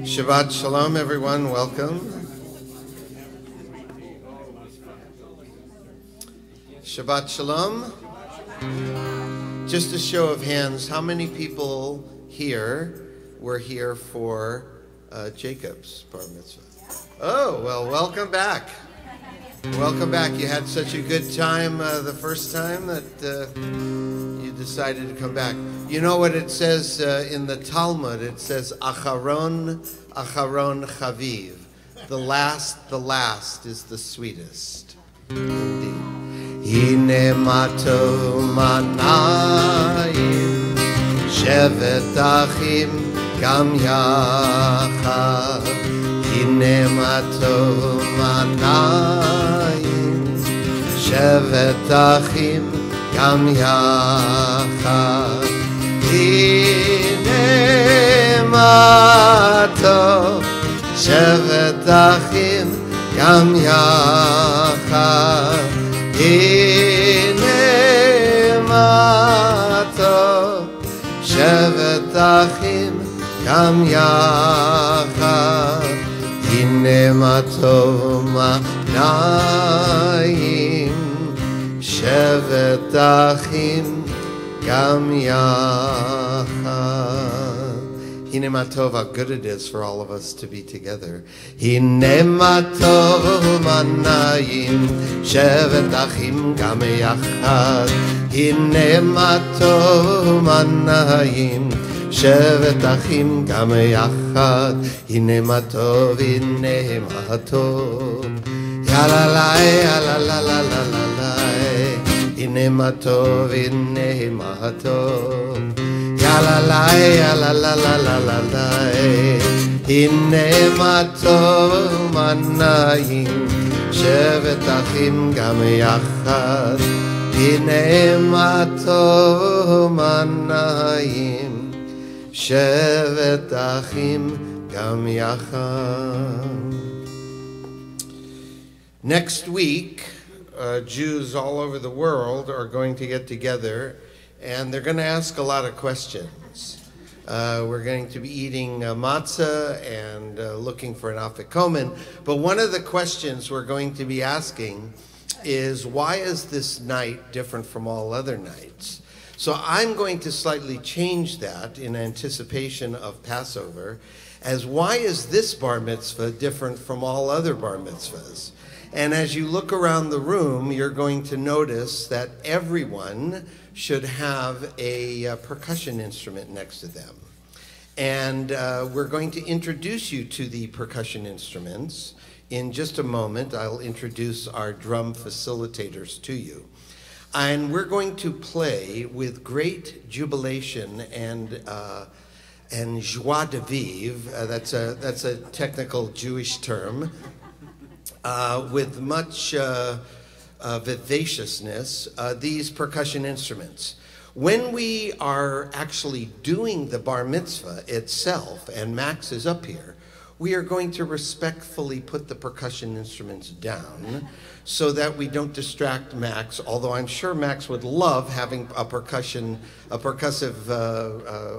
Shabbat Shalom, everyone. Welcome. Shabbat Shalom. Just a show of hands, how many people here were here for Jacob's bar mitzvah? Oh, well, welcome back. Welcome back. You had such a good time the first time that you decided to come back. You know what it says in the Talmud? It says, Acharon, Acharon Chaviv. The last is the sweetest. Indeed. Hine mato manayim, shevet achim gam yachad. Hine mato manayim, shevet achim gam yachad. Hine mato shevet achim gam yachad. Hine mato shevet achim gam yachad. Hine mato manayim, shevet achim gam yachad. Hine matov, how good it is for all of us to be together. Hine matov manayim, shevet achim gam yachad. Hine matov manayim, shevet achim gam yachad. Hine matov, hine matov. Yalalai, yalalalalai. Hine matov, hine matov. Yalalai, yalalalalai. Hine matov manayim, shevet achim gam yachad. Hine matov manayim, shevet achim gam yachad. Next week, Jews all over the world are going to get together, and they're going to ask a lot of questions. We're going to be eating matzah and looking for an afikomen. But one of the questions we're going to be asking is, why is this night different from all other nights? So I'm going to slightly change that in anticipation of Passover, as why is this bar mitzvah different from all other bar mitzvahs? And as you look around the room, you're going to notice that everyone should have a percussion instrument next to them. And we're going to introduce you to the percussion instruments. In just a moment, I'll introduce our drum facilitators to you. And we're going to play with great jubilation and joie de vivre. That's a technical Jewish term. With much vivaciousness, these percussion instruments. When we are actually doing the bar mitzvah itself, and Max is up here, we are going to respectfully put the percussion instruments down so that we don't distract Max, although I'm sure Max would love having a percussive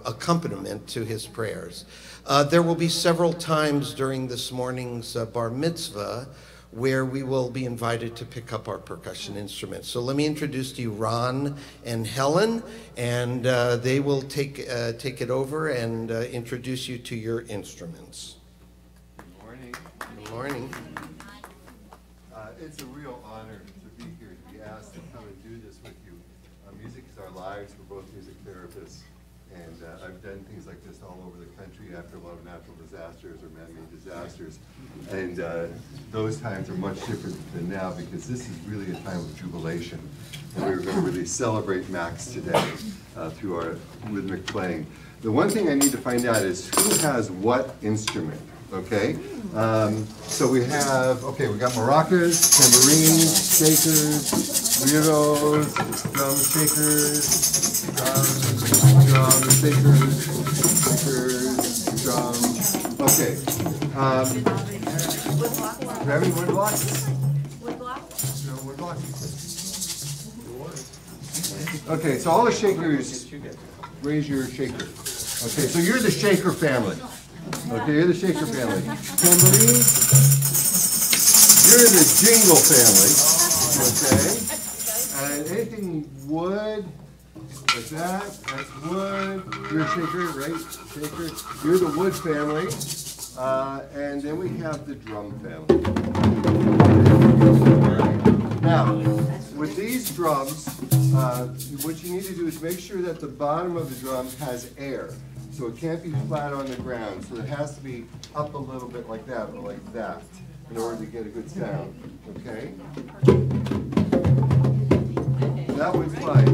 accompaniment to his prayers. There will be several times during this morning's bar mitzvah where we will be invited to pick up our percussion instruments. So let me introduce to you Ron and Helen, and they will take it over and introduce you to your instruments. Good morning. Good morning. It's a real honor to be here, to be asked to come and do this with you. Music is our lives. We're both music therapists, and I've done things like this all over the country after a lot of natural disasters or man-made disasters. And those times are much different than now because this is really a time of jubilation. And we're going to really celebrate Max today through our rhythmic playing. The one thing I need to find out is who has what instrument, okay? So we have, we got maracas, tambourines, shakers, güiros, drum shakers, drum shakers, drum. Okay. Do you have any wood blocks? Wood blocks? No wood blocks. Okay, so all the shakers, raise your shaker. Okay, so you're the shaker family. Okay, you're the shaker family. Tambourine, you're the jingle family. Okay, and anything wood, like that's wood. You're a shaker, right? Shaker. You're the wood family. And then we have the drum family. Now, with these drums, what you need to do is make sure that the bottom of the drum has air. So it can't be flat on the ground. So it has to be up a little bit like that, or like that, in order to get a good sound. Okay? That one's fine.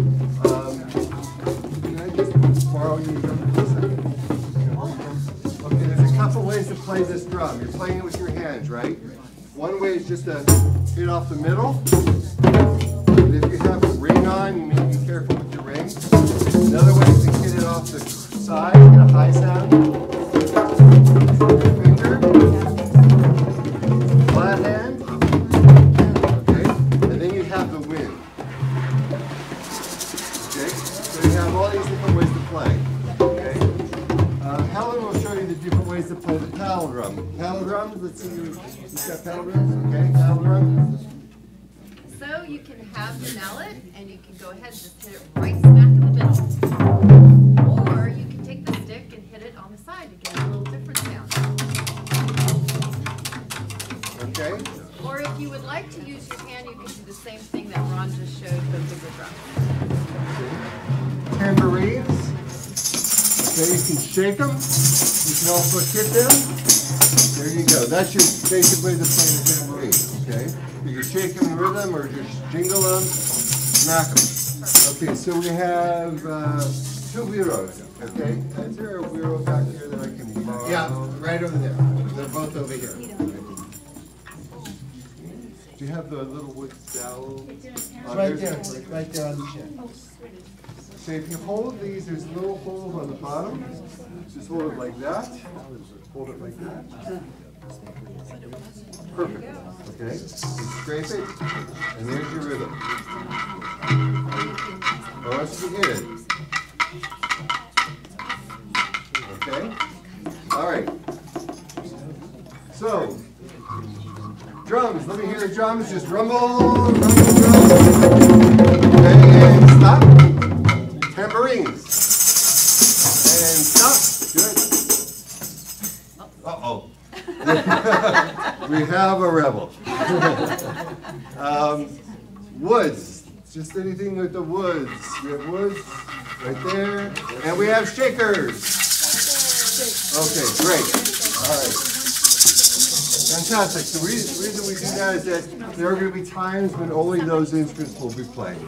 Can I just borrow your drum for a second? Okay, there's a couple ways to play this drum. You're playing it with your hands, right? One way is just to hit off the middle. And if you have a ring on, you need to be careful with your ring. Another way is to hit it off the side, get a high sound. Finger. Flat hand. Okay, and then you have the wind. Okay, so you have all these different ways to play. Okay. Helen will show you the different ways to play the paddle drum. Paddle drums, let's see, you've got paddle drums, okay, paddle drums. So you can have your mallet and you can go ahead and just hit it right smack in the middle. Or you can take the stick and hit it on the side to get a little different sound. Okay. Or if you would like to use your hand, you can do the same thing that Ron just showed, but bigger drum. Tambourines. Okay, you can shake them. You can also hit them. There you go. That's your basic way to play the tambourine. Okay. You can shake them in rhythm or just jingle them, smack them. Okay, so we have 2 güiros. Okay. Is there a güiro back here that I can borrow? Yeah, right over there. They're both over here. Do you have the little wood dowel? Right there on the shed. So if you hold these, there's little holes on the bottom. Just hold it like that. Hold it like that. Perfect. Okay. You scrape it, and there's your rhythm. Or else you hit it. Okay. All right. So, drums. Let me hear the drums. Just rumble, rumble, drums. Okay, and stop. Tambourines. And stop. Good. Uh-oh. We have a rebel. Woods. Just anything with the woods. We have woods right there. And we have shakers. Okay, great. All right. Fantastic. The reason we do that is that there are going to be times when only those instruments will be playing.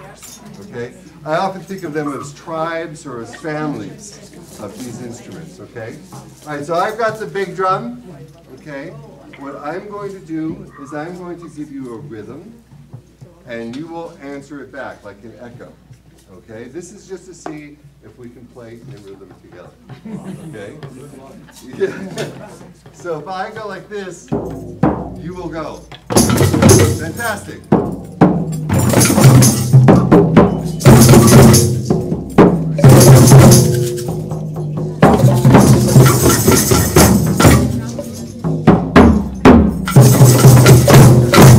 Okay? I often think of them as tribes or as families of these instruments. Okay? All right, so I've got the big drum. Okay? What I'm going to do is I'm going to give you a rhythm, and you will answer it back like an echo. Okay, this is just to see if we can play in rhythm together. Okay? Yeah. So if I go like this, you will go. Fantastic.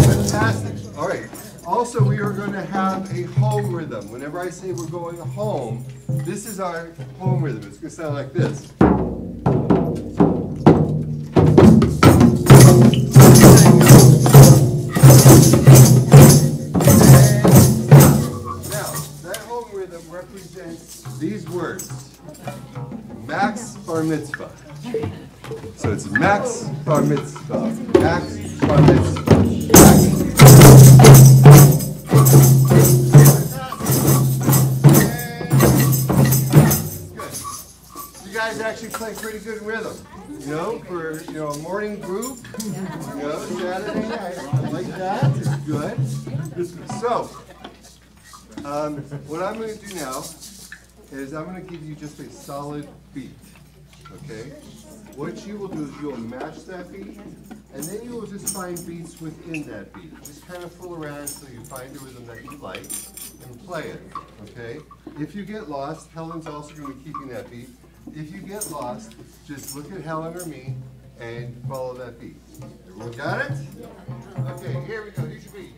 Fantastic. All right. Also, we are going to have a home rhythm. Whenever I say we're going home, this is our home rhythm. It's going to sound like this. Now, that home rhythm represents these words. Max bar mitzvah. So it's Max bar mitzvah. Max bar mitzvah. Max. You guys actually play pretty good rhythm, you know, for a morning group. Saturday. I like that. It's good. So, what I'm going to do now is I'm going to give you just a solid beat. Okay. What you will do is you'll match that beat, and then you will just find beats within that beat. Just kind of fool around until you find a rhythm that you like and play it. Okay. If you get lost, Helen's also going to be keeping that beat. If you get lost, just look at Helen or me and follow that beat. Everyone got it? Okay, here we go. Here's your beat.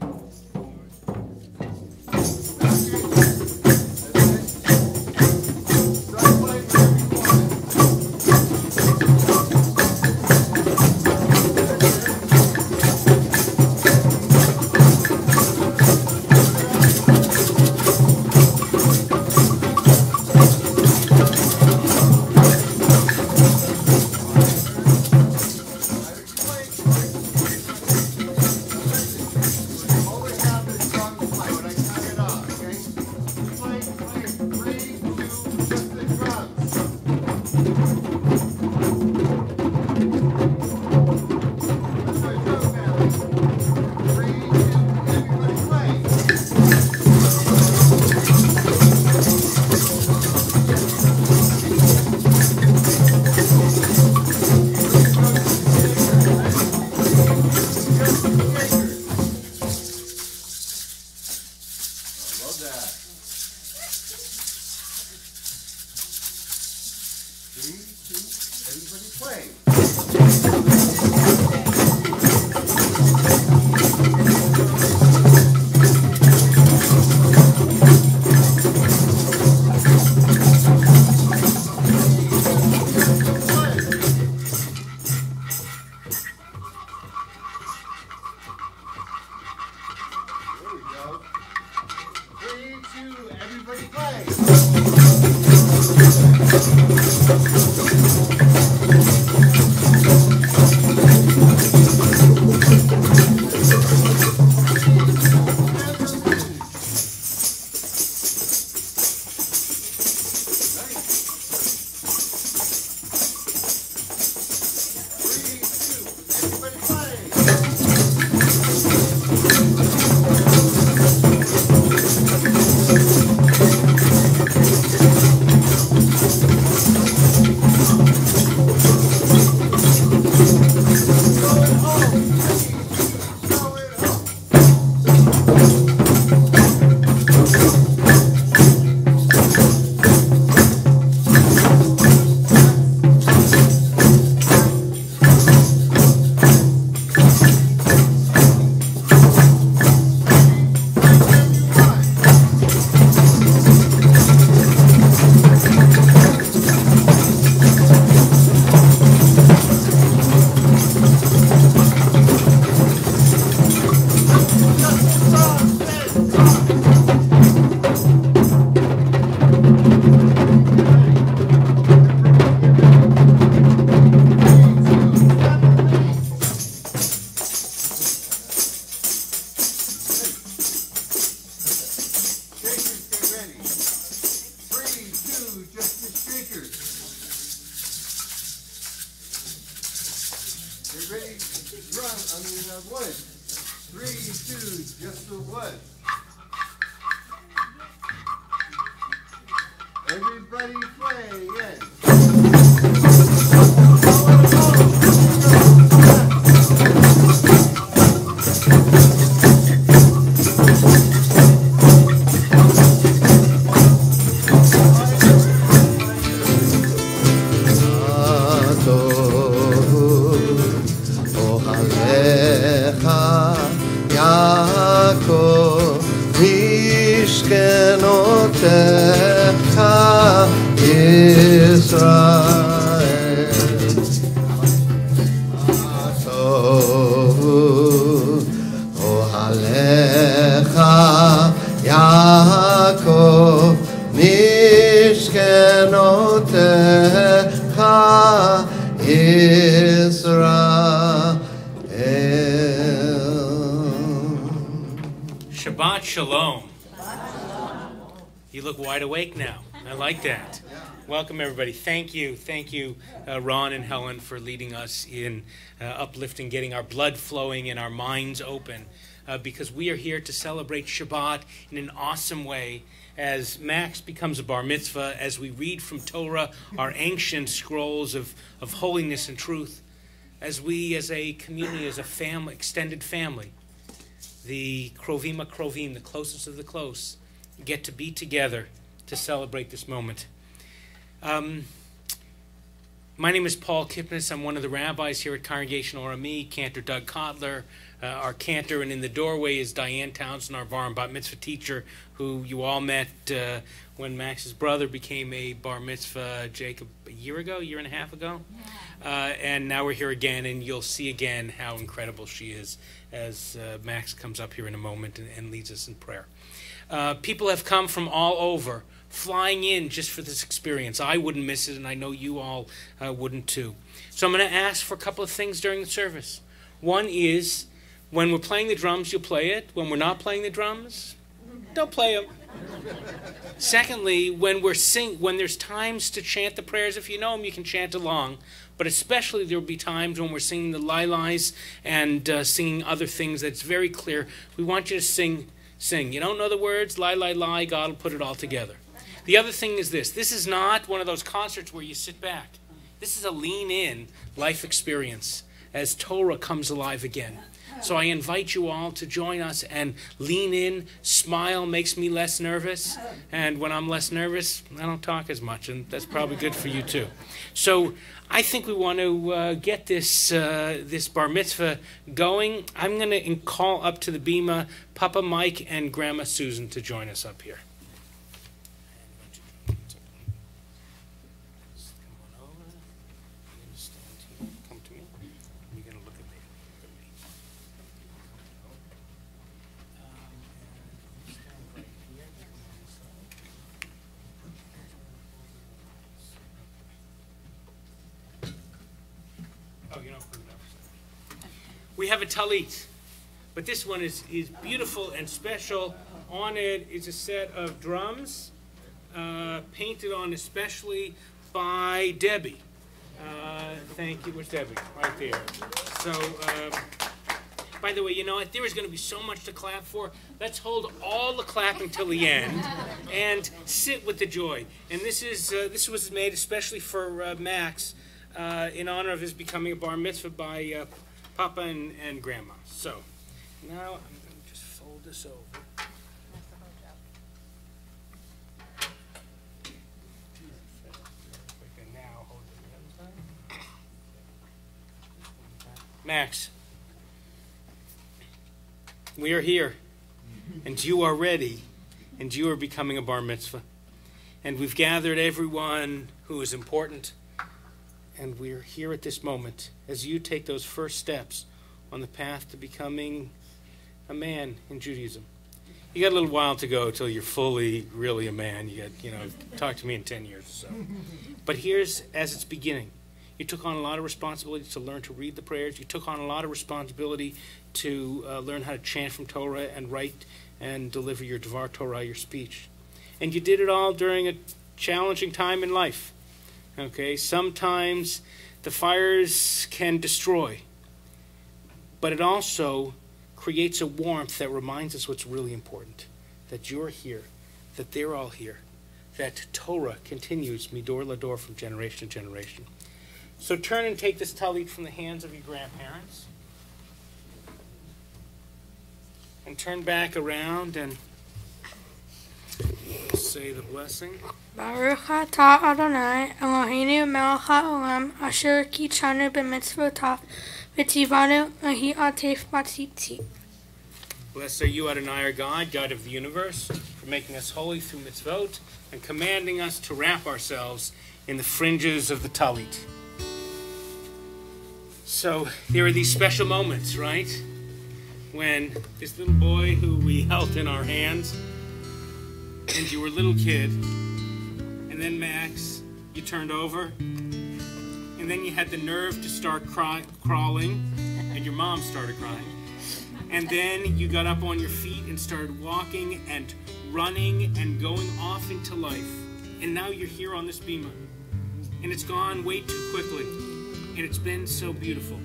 Wood. 3, 2, just the wood. Everybody play, yes. Shabbat Shalom. You look wide awake now. I like that. Welcome, everybody. Thank you, Ron and Helen, for leading us in uplifting, getting our blood flowing and our minds open, because we are here to celebrate Shabbat in an awesome way as Max becomes a bar mitzvah, as we read from Torah, our ancient scrolls of holiness and truth, as we, as a community, as a family, extended family, the Krovim HaKrovim, the closest of the close, get to be together to celebrate this moment. My name is Paul Kipnis. I'm one of the rabbis here at Congregation Orami. Cantor Doug Kotler, our cantor, and in the doorway is Diane Townsend, our bar and bat mitzvah teacher, who you all met when Max's brother became a bar mitzvah, Jacob, a year and a half ago. And now we're here again, and you'll see again how incredible she is as Max comes up here in a moment and leads us in prayer. People have come from all over, flying in just for this experience. I wouldn't miss it, and I know you all wouldn't too. So I'm going to ask for a couple of things during the service. One is, when we're playing the drums, you'll play it. When we're not playing the drums, don't play them. Secondly, when there's times to chant the prayers, if you know them, you can chant along. But especially there will be times when we're singing the Lilais and singing other things that's very clear. We want you to sing. You don't know the words, lie, lie, lie, God will put it all together. The other thing is this. This is not one of those concerts where you sit back. This is a lean-in life experience as Torah comes alive again. So I invite you all to join us and lean in. Smile makes me less nervous. And when I'm less nervous, I don't talk as much. And that's probably good for you too. So I think we want to get this bar mitzvah going. I'm going to call up to the bima Papa Mike and Grandma Susan to join us up here. We have a talit, but this one is beautiful and special. On it is a set of drums, painted on especially by Debbie. Thank you. Where's Debbie? Right there. So, by the way, you know what? There is going to be so much to clap for. Let's hold all the clapping till the end and sit with the joy. And this was made especially for Max in honor of his becoming a bar mitzvah by Papa and Grandma. So now I'm going to just fold this over. And now hold it the other side. Max, we are here, and you are ready, and you are becoming a bar mitzvah. And we've gathered everyone who is important. And we're here at this moment as you take those first steps on the path to becoming a man in Judaism. You got a little while to go till you're fully, really a man. Talk to me in 10 years or so. But here's as it's beginning. You took on a lot of responsibility to learn to read the prayers. You took on a lot of responsibility to learn how to chant from Torah and write and deliver your Dvar Torah, your speech. And you did it all during a challenging time in life. Okay, sometimes the fires can destroy, but it also creates a warmth that reminds us what's really important, that you're here, that they're all here, that Torah continues midor lador from generation to generation. So turn and take this talit from the hands of your grandparents. And turn back around and say the blessing. Baruch atah Adonai Eloheinu melech haolam asher kitshanu b'mitzvotav v'tzivanu lahi atef b'tzitzit. Blessed are you, Adonai, our God, God of the universe, for making us holy through mitzvot and commanding us to wrap ourselves in the fringes of the talit. So there are these special moments, right? When this little boy who we held in our hands, and you were a little kid, and then Max, you turned over, and then you had the nerve to start crawling, and your mom started crying. And then you got up on your feet and started walking and running and going off into life. And now you're here on this bima. And it's gone way too quickly. And it's been so beautiful.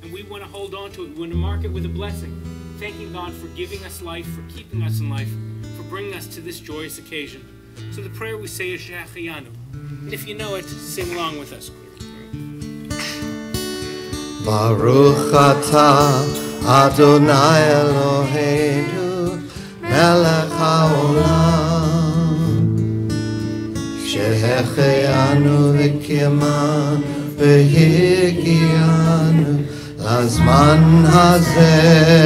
And we want to hold on to it. We want to mark it with a blessing. Thanking God for giving us life, for keeping us in life, for bringing us to this joyous occasion. So the prayer we say is Shehecheyanu. And if you know it, sing along with us. Baruch atah Adonai Eloheinu melech haolam shehecheyanu v'kiyamanu v'higianu lazman hazeh.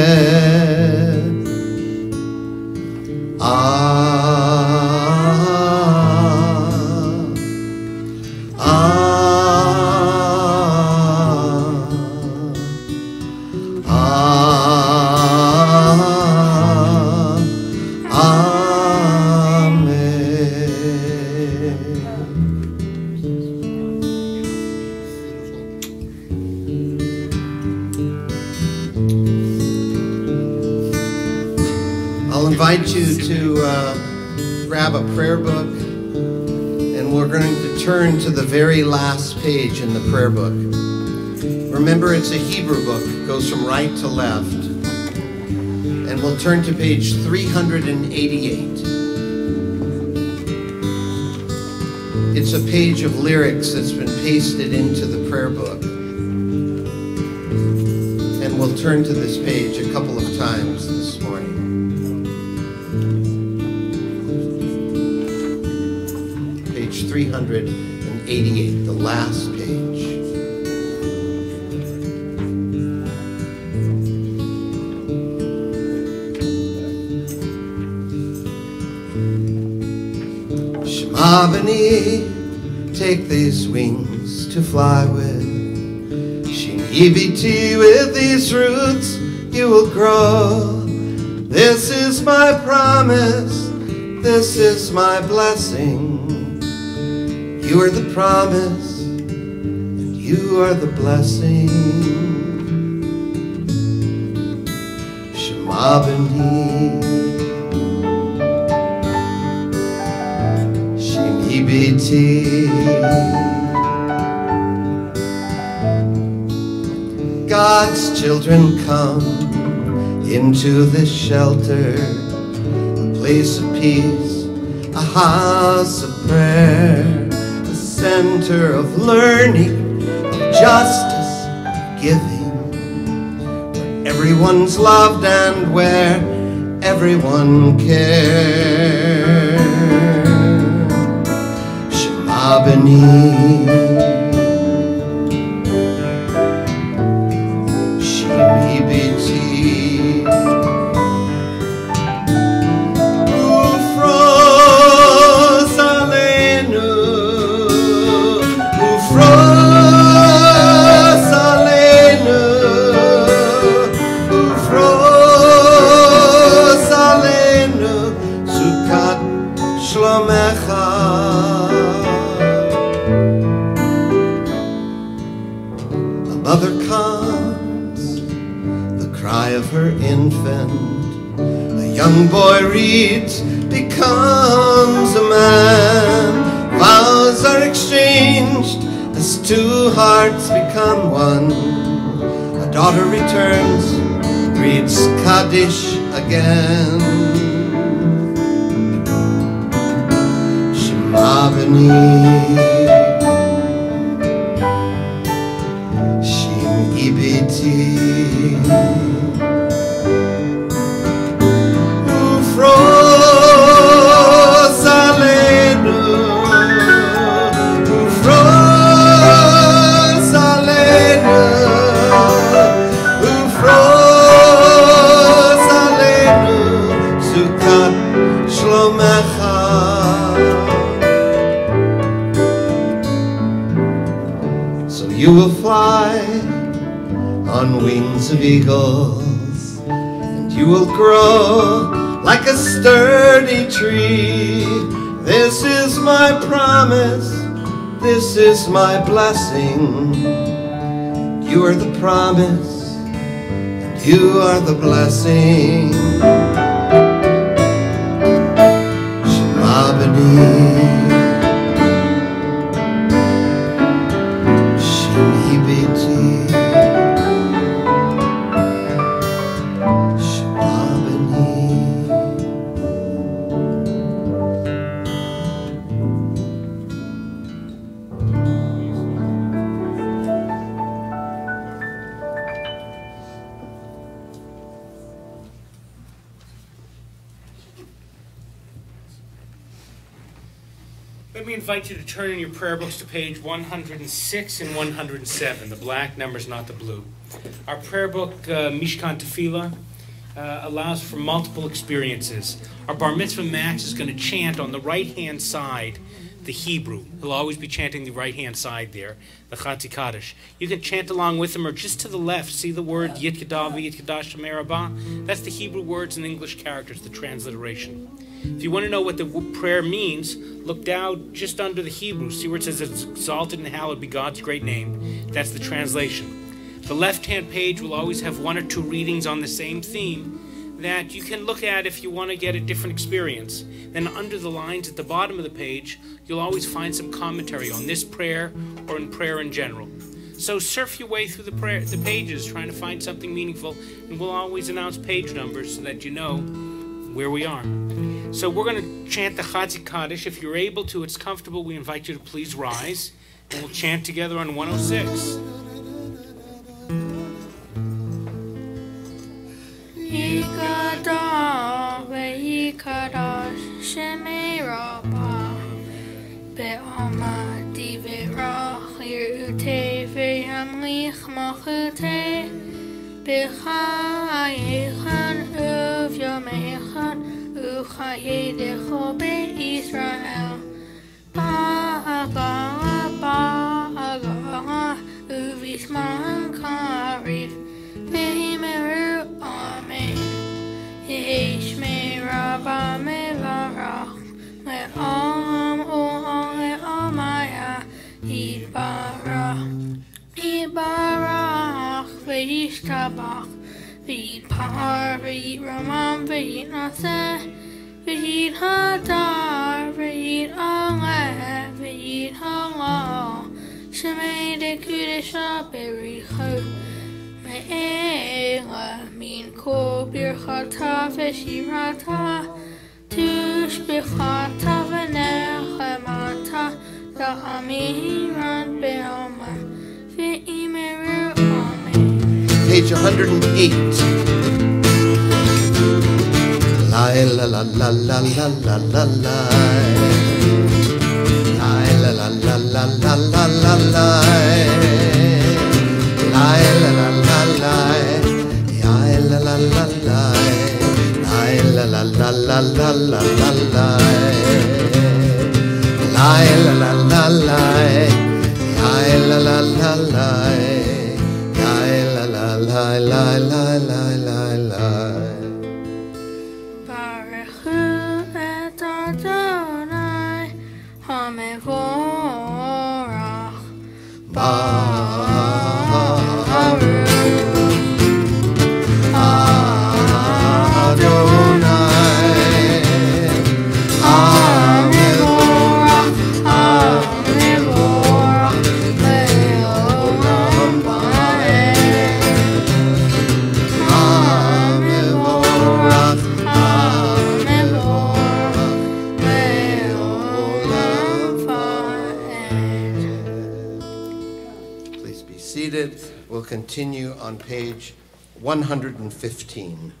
I'll invite you to grab a prayer book, and we're going to turn to the very last page in the prayer book. Remember, it's a Hebrew book. It goes from right to left. And we'll turn to page 388. It's a page of lyrics that's been pasted into the prayer book. And we'll turn to this page a couple of times this morning. Page 388, the last page. Shema B'ni, take these wings to fly with. Shinibiti, with these roots you will grow. This is my promise, this is my blessing. You are the promise, and you are the blessing. Shema B'ni, Shinibiti. God's children come into this shelter, a place of peace, a house of prayer, a center of learning, of justice, giving, where everyone's loved and where everyone cares. Shema B'ni, young boy reads, becomes a man. Vows are exchanged as two hearts become one. A daughter returns, reads Kaddish again. Shema B'ni Shim'i B'ti Ufros Aleinu Ufros Aleinu Ufros Aleinu Sukat Shlomecha. So you will fly on wings of eagles, and you will grow like a sturdy tree. This is my promise, this is my blessing. You are the promise, and you are the blessing. Shema B'ni Shim'i B'ti Shema B'ni. Let me invite you to turn in your prayer books to page 106 and 107, the black numbers, not the blue. Our prayer book, Mishkan Tefillah, allows for multiple experiences. Our Bar Mitzvah Max is going to chant on the right-hand side the Hebrew. He'll always be chanting the right-hand side there, the Chatzi Kaddish. You can chant along with him, or just to the left, see the word Yit Yadav Yit Yadash Merabah. That's the Hebrew words and English characters, the transliteration. If you want to know what the prayer means, look down just under the Hebrew. See where it says, exalted and hallowed be God's great name. That's the translation. The left-hand page will always have one or two readings on the same theme that you can look at if you want to get a different experience. Then under the lines at the bottom of the page, you'll always find some commentary on this prayer or in prayer in general. So surf your way through the pages trying to find something meaningful, and we'll always announce page numbers so that you know where we are. So we're going to chant the Chatzi Kaddish. If you're able to, it's comfortable, we invite you to please rise, and we'll chant together on 106. Yikadash ve'yikadash shemei Rabbah be'amadi ve'rach yirutei ve'yamlich machutei b'chayechan u'vyomechan u'chayedecho be'Yisrael ba'agah ba'agah u'vizman karif ve'himeru amen. Yishmei Rabbah mevarach le'olam u'ol le'omaya yitbarach yitbarach ve'yishtabach ve'yitpar ve'yitramam ve'yitnaseh ve'yithadar ve'yit'aleh ve'yithalal shemei dekudesha bericho me'ela min kol birchata ve'shirata tushbichata ve'nechemata la'amiran be'olam ve'imeru amen. Page 108. La la la la la la la la la. La la la la la la la la la. La la la la la. Ya la la la la. La la la la la la la la. La la la la la. Ya la la la la. Ya la la la la la la la la. Baruchu et Adonai hamevorach. seated. We'll continue on page 115.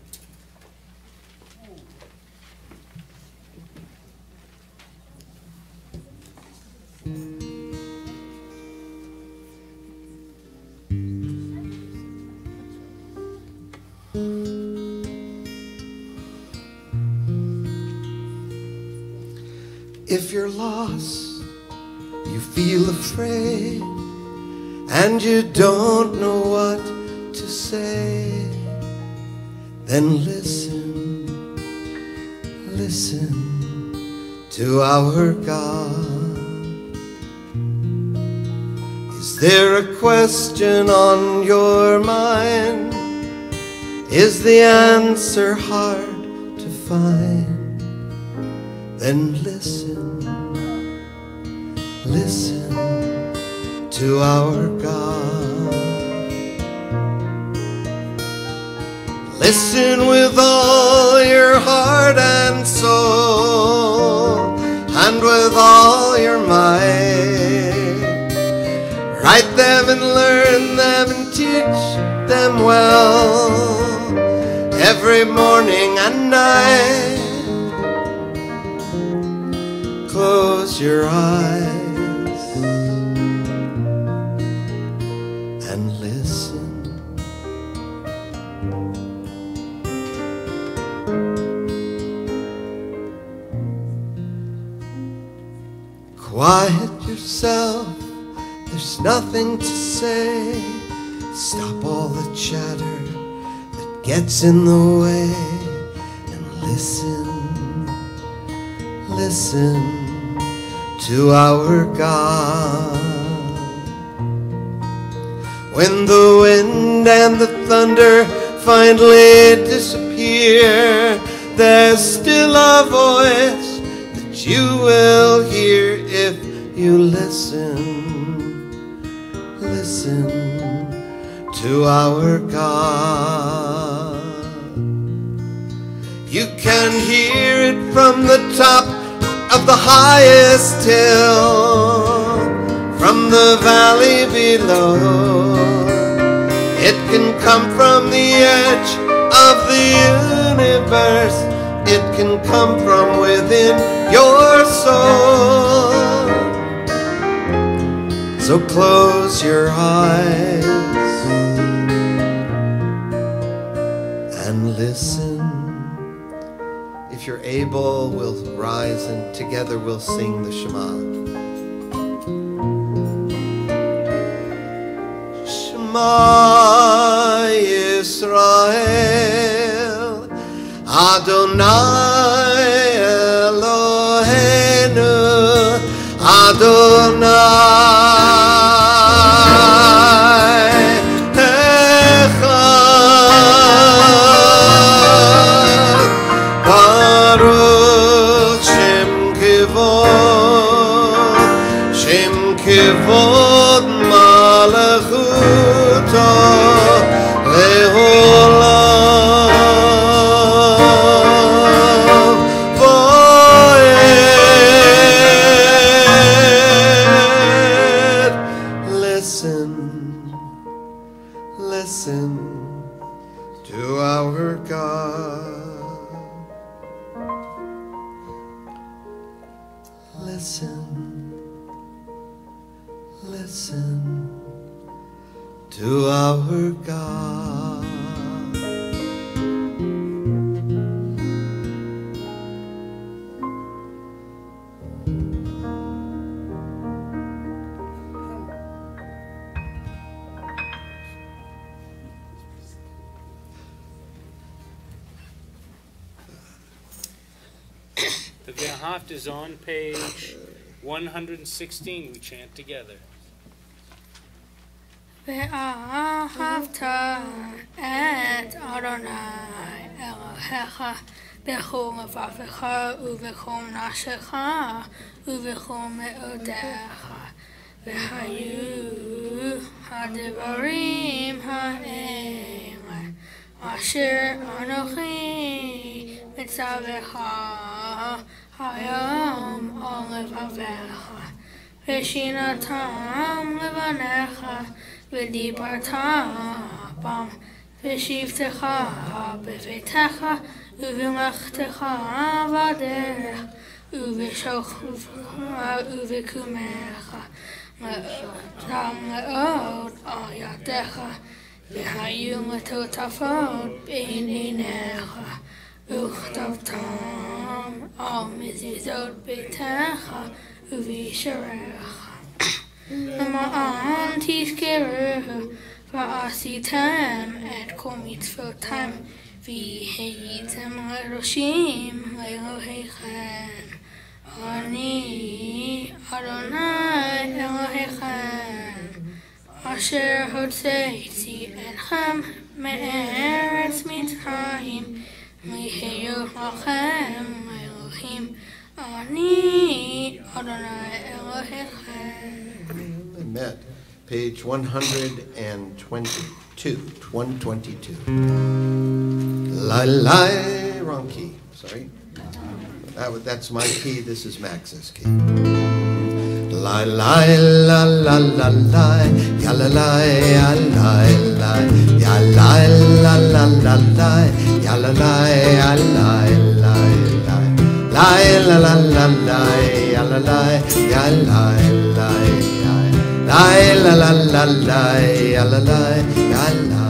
If you're lost, you feel afraid, and you don't know what to say, then listen, listen to our God. Is there a question on your mind? Is the answer hard to find? Then listen, listen to our God. Listen with all your heart and soul, and with all your might. Write them and learn them and teach them well, every morning and night. Close your eyes and listen. Quiet yourself, there's nothing to say. Stop all the chatter that gets in the way, and listen, listen to our God. When the wind and the thunder finally disappear, there's still a voice that you will hear if you listen, listen to our God. You can hear it from the top of the highest hill, from the valley below. It can come from the edge of the universe. It can come from within your soul. So close your eyes and listen. If you're able, we'll rise and together we'll sing the Shema. Shema Yisrael, Adonai Eloheinu, Adonai Echad, Baruch Shem Kivod Malachuto Leolam Voed. Listen, listen to our God. Listen, listen to our God. The Gehaft is on page 116. We chant together. ואהבת את אדוני אלוהיך בכל לבבך ובכל נפשך ובכל מאודיך. והיו הדברים האלה אשר אנוכי מצווך היום על לבבך, ושינתם לבניך ודיברת בם ושבתך בביתך ובמלאכתך בדרך ובקומך גם מאוד על ידיך והיו מטוטפות בין עיניך וכתבתם על מזוזות ביתך ובשעריך למען תזכרו ועשיתם את כל מצוותיהם והייתם קדושים לאלוהיכם. אני אדוני אלוהיכם אשר הוצאתי אתכם מארץ מצרים להיות לכם אלוהים. אני אדוני אלוהיכם. Met page 122. 122. Wrong key. Sorry. That's my key. This is Max's key. La la la la la la, ya la la ya la la, ya la la la la la, ya la la ya la la la, la la la la la, ya la la ya la la, la la la la la, ya la la ya la.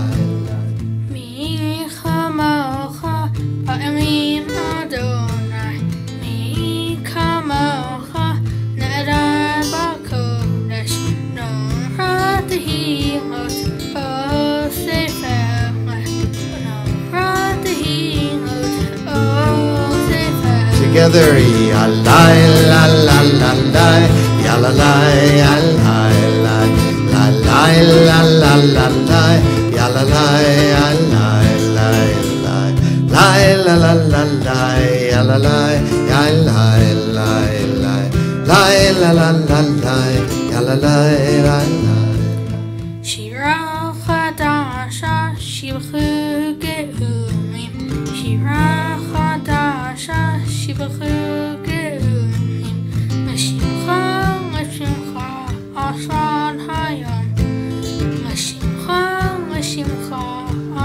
Together, ya la la la la la, ya la la ya la la, la la la la la la, ya la la ya la la la, la la la la la, ya la la ya la la la, la la la la la, ya la la la la. Shira chadasha shibchu geumim, shira chadasha shibchu geumim, mashimcha mashimcha ashvan hayam, mashimcha mashimcha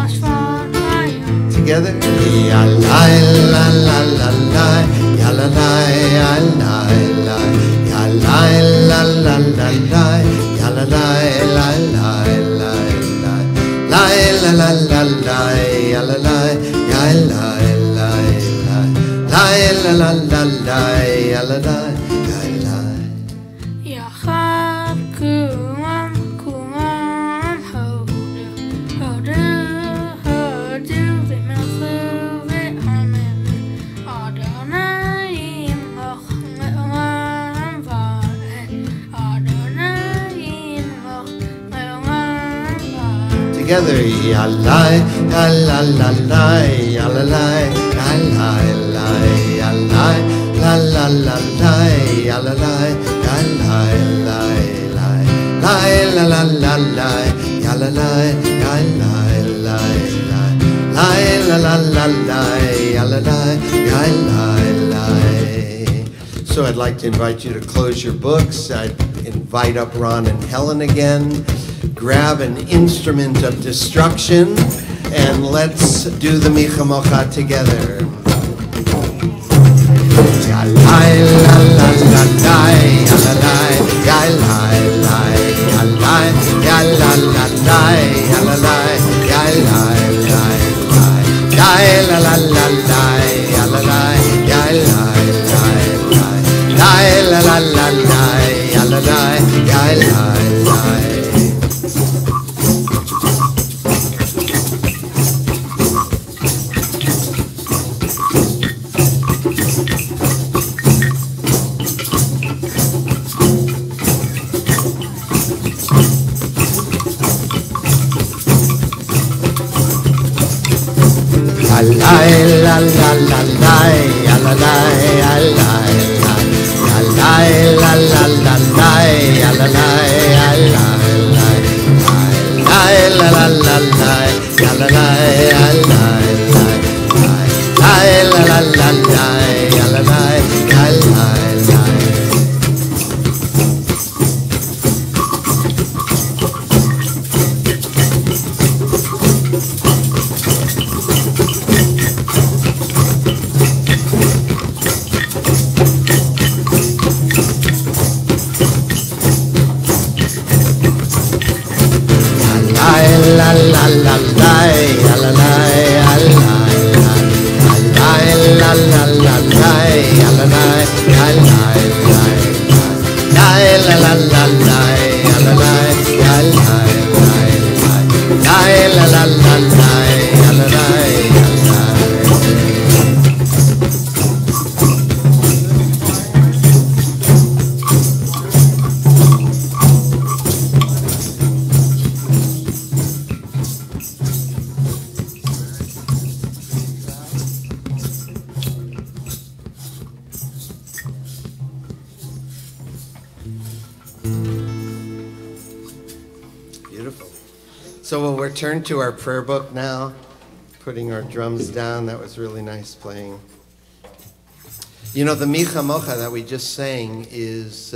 ashvan hayam. Together, ya la la la la la, ya la la ya la la, ya la la la la la, ya la la la la la, la la la la la, ya la la ya la la la, la la la la la, ya la la ya la. Yachad kulam kulam hodu hodu hodu v'melchu v'amim Adonai imloch le'olam va'ed Adonai imloch le'olam va'ed. Together, ya la la la la la, ya la la ya la la, ya la la la la la, ya la la ya la la la, la la la la la, ya la la ya la la la, la la la la la, ya la la ya la la. So I'd like to invite you to close your books. I'd invite up Ron and Helen again. Grab an instrument of destruction and let's do the Micha Mocha together. Ya la la la la la, ya la la, ya la la, ya la, ya la la la, ya la la, ya la la, ya la la la la, ya la la, ya la la, la la la la la, ya la la, ya la la. La la la la la, ya la la, ya la la, la la la la la, ya la la. la la la, ya la la, ya la la la la la, ya la la, ya la. Beautiful. So we'll return to our prayer book now, putting our drums down. That was really nice playing. You know, the Micha Mocha that we just sang is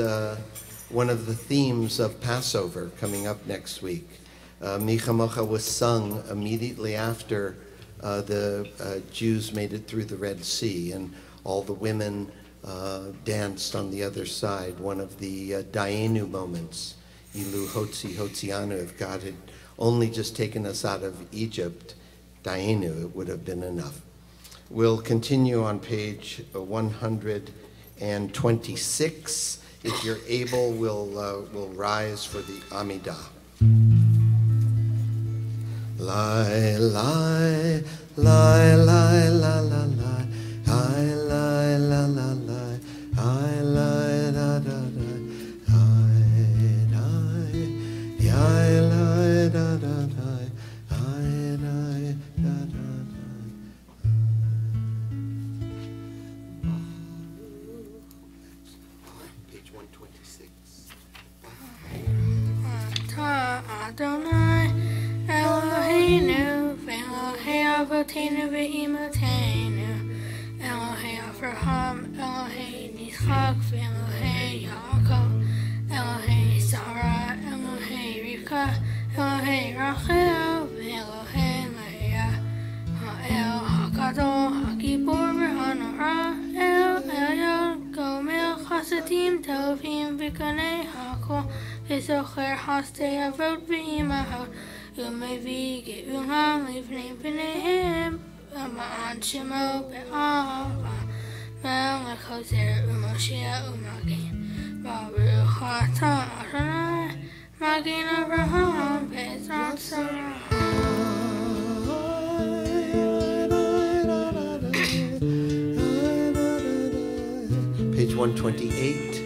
one of the themes of Passover coming up next week. Micha Mocha was sung immediately after the Jews made it through the Red Sea, and all the women danced on the other side, one of the Dayenu moments. Ilu Hotzi Hotzianu, if God had only just taken us out of Egypt, Dayenu, it would have been enough. We'll continue on page 126. If you're able, we'll rise for the Amidah. Lai, lai, lai, lai, la, la, la, hi, lai, la, la, la, hi, lai, da, da, da. I lie, da, da, da, I lie, da, da, da. Page 126. Adonai, Eloheinu, Elohei Avotenu ve'imotenu, Elohei Avraham, Elohei Yitzchak, Elohei Yaakov, Elohei Sarah, Elohei Rivka, Elohei Rachel, Elohei Leah, Ha'el HaGadol, HaGibor v'Hanora, El Elyon, Gomel Chasadim Tovim v'Kanei HaKol, V'Zocher Hasdei Avot v'Imahot, U'Mevi Ge'ulam Livnei B'neihem, Ma'an Shemo Be'ahava, Melech Hoser U'Moshiach U'Magen, Baruch atah Adonai, Magen Avraham, Bezrat Sarah. Page 128.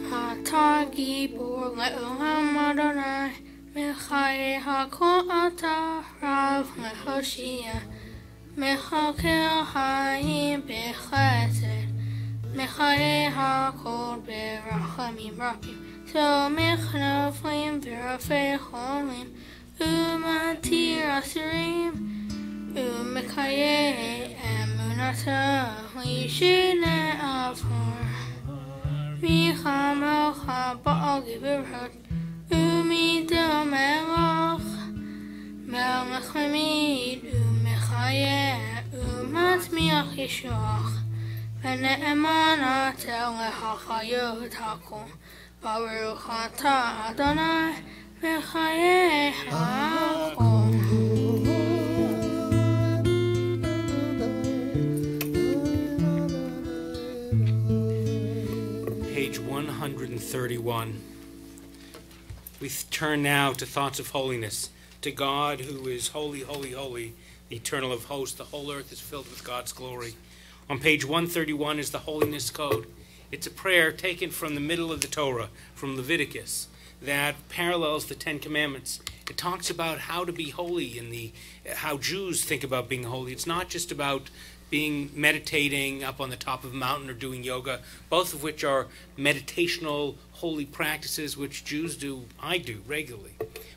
Atah Gibor le'olam Adonai, Mechayeh HaKol atah Rav Mehoshia, Mechakel Hayim Bechesed, Mechayeh HaKol Berachamim Rabim, So Mechnoflim V'Rafei Cholim, U'Matir Asirim, U'Mekayeh Emunata L'Yishene Avhor, Michamelcha Ba'al Gibirhot, U'Midel Melach, Melech Hamid, U'Mechayeh, U'Matmiach Yishuach, V'Ne'eman Atel L'Hachayot HaKol, Baruch atah Adonai, Mechayeh HaKol. Page 131. We turn now to thoughts of holiness, to God who is holy, holy, holy, the eternal of hosts. The whole earth is filled with God's glory. On page 131 is the Holiness Code. It's a prayer taken from the middle of the Torah, from Leviticus, that parallels the Ten Commandments. It talks about how to be holy and how Jews think about being holy. It's not just about meditating up on the top of a mountain or doing yoga, both of which are meditational, holy practices which Jews do, I do regularly.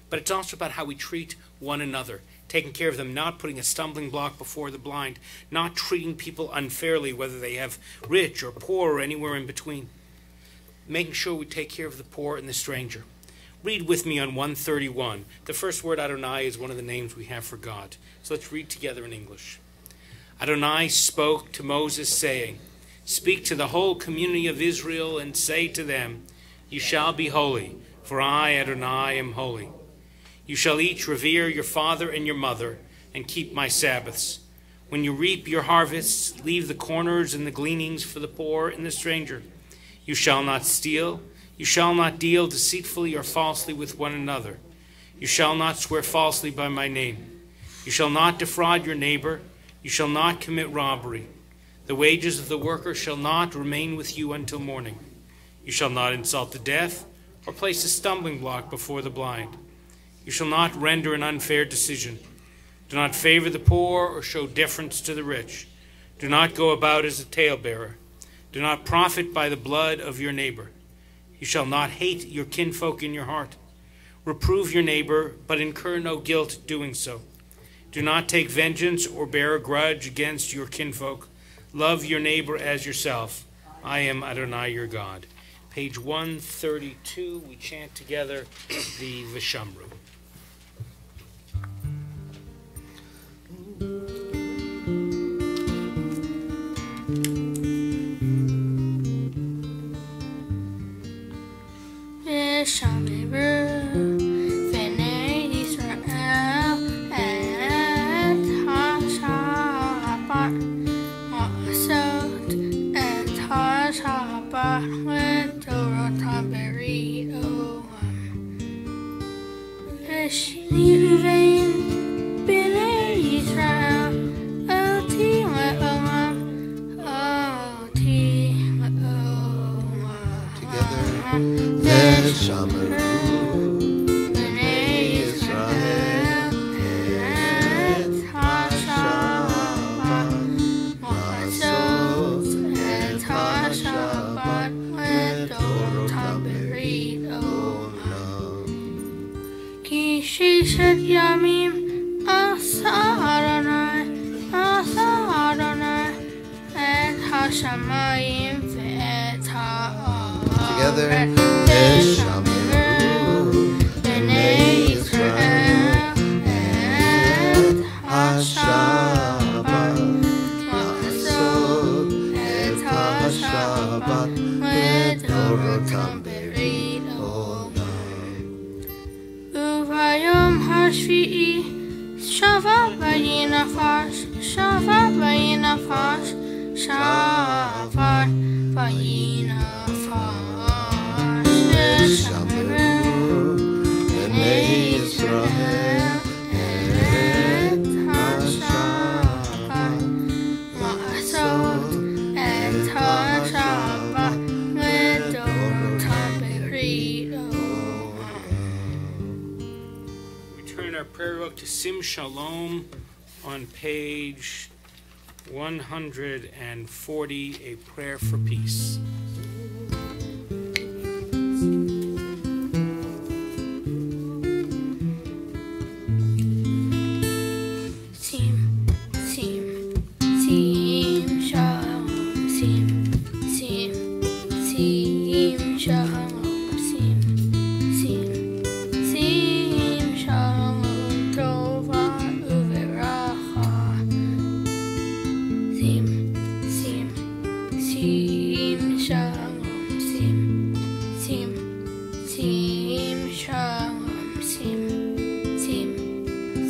But it's also about how we treat one another, taking care of them, not putting a stumbling block before the blind, not treating people unfairly, whether they have rich or poor or anywhere in between, making sure we take care of the poor and the stranger. Read with me on 131. The first word, Adonai, is one of the names we have for God. So let's read together in English. Adonai spoke to Moses, saying, Speak to the whole community of Israel and say to them, You shall be holy, for I, Adonai, am holy. You shall each revere your father and your mother, and keep my Sabbaths. When you reap your harvests, leave the corners and the gleanings for the poor and the stranger. You shall not steal. You shall not deal deceitfully or falsely with one another. You shall not swear falsely by my name. You shall not defraud your neighbor. You shall not commit robbery. The wages of the worker shall not remain with you until morning. You shall not insult the deaf or place a stumbling block before the blind. You shall not render an unfair decision. Do not favor the poor or show deference to the rich. Do not go about as a talebearer. Do not profit by the blood of your neighbor. You shall not hate your kinfolk in your heart. Reprove your neighbor, but incur no guilt doing so. Do not take vengeance or bear a grudge against your kinfolk. Love your neighbor as yourself. I am Adonai your God. Page 132, we chant together the Vishamru. Vishamru, V'nei Yisrael, et HaShabbat, Ma'asot, et HaShabbat, V'torot HaBerit Olam. V'shivim, B'nei Yisrael, Oti Le'olam, Oti Le'olam. Together. Vishamru, B'nei Yisrael, et HaShabbat, Ma'asot, et HaShabbat, V'torot HaBerit Olam. Ki shishet yamim asa Adonai, et hashamayim ve'et ha'aretz. Together. Vishamru, B'nei Yisrael, et HaShabbat, Ma'asot, et HaShabbat, V'torot HaBerit Olam. Uvayom hashvi'i, shava vayinafash, shava vayinafash, shava vayinafash. Vishamru, B'nei Yisrael, et HaShabbat, Ma'asot, et HaShabbat, V'torot HaBerit Olam. We turn our prayer book to Sim Shalom on page 140, a prayer for peace. Sim, sim, sim, shalom, sim, sim, sim, shalom, sim, sim, sim, shalom, tova uveracha. Sim, sim, sim, shalom, sim, sim, sim, shalom, sim, sim,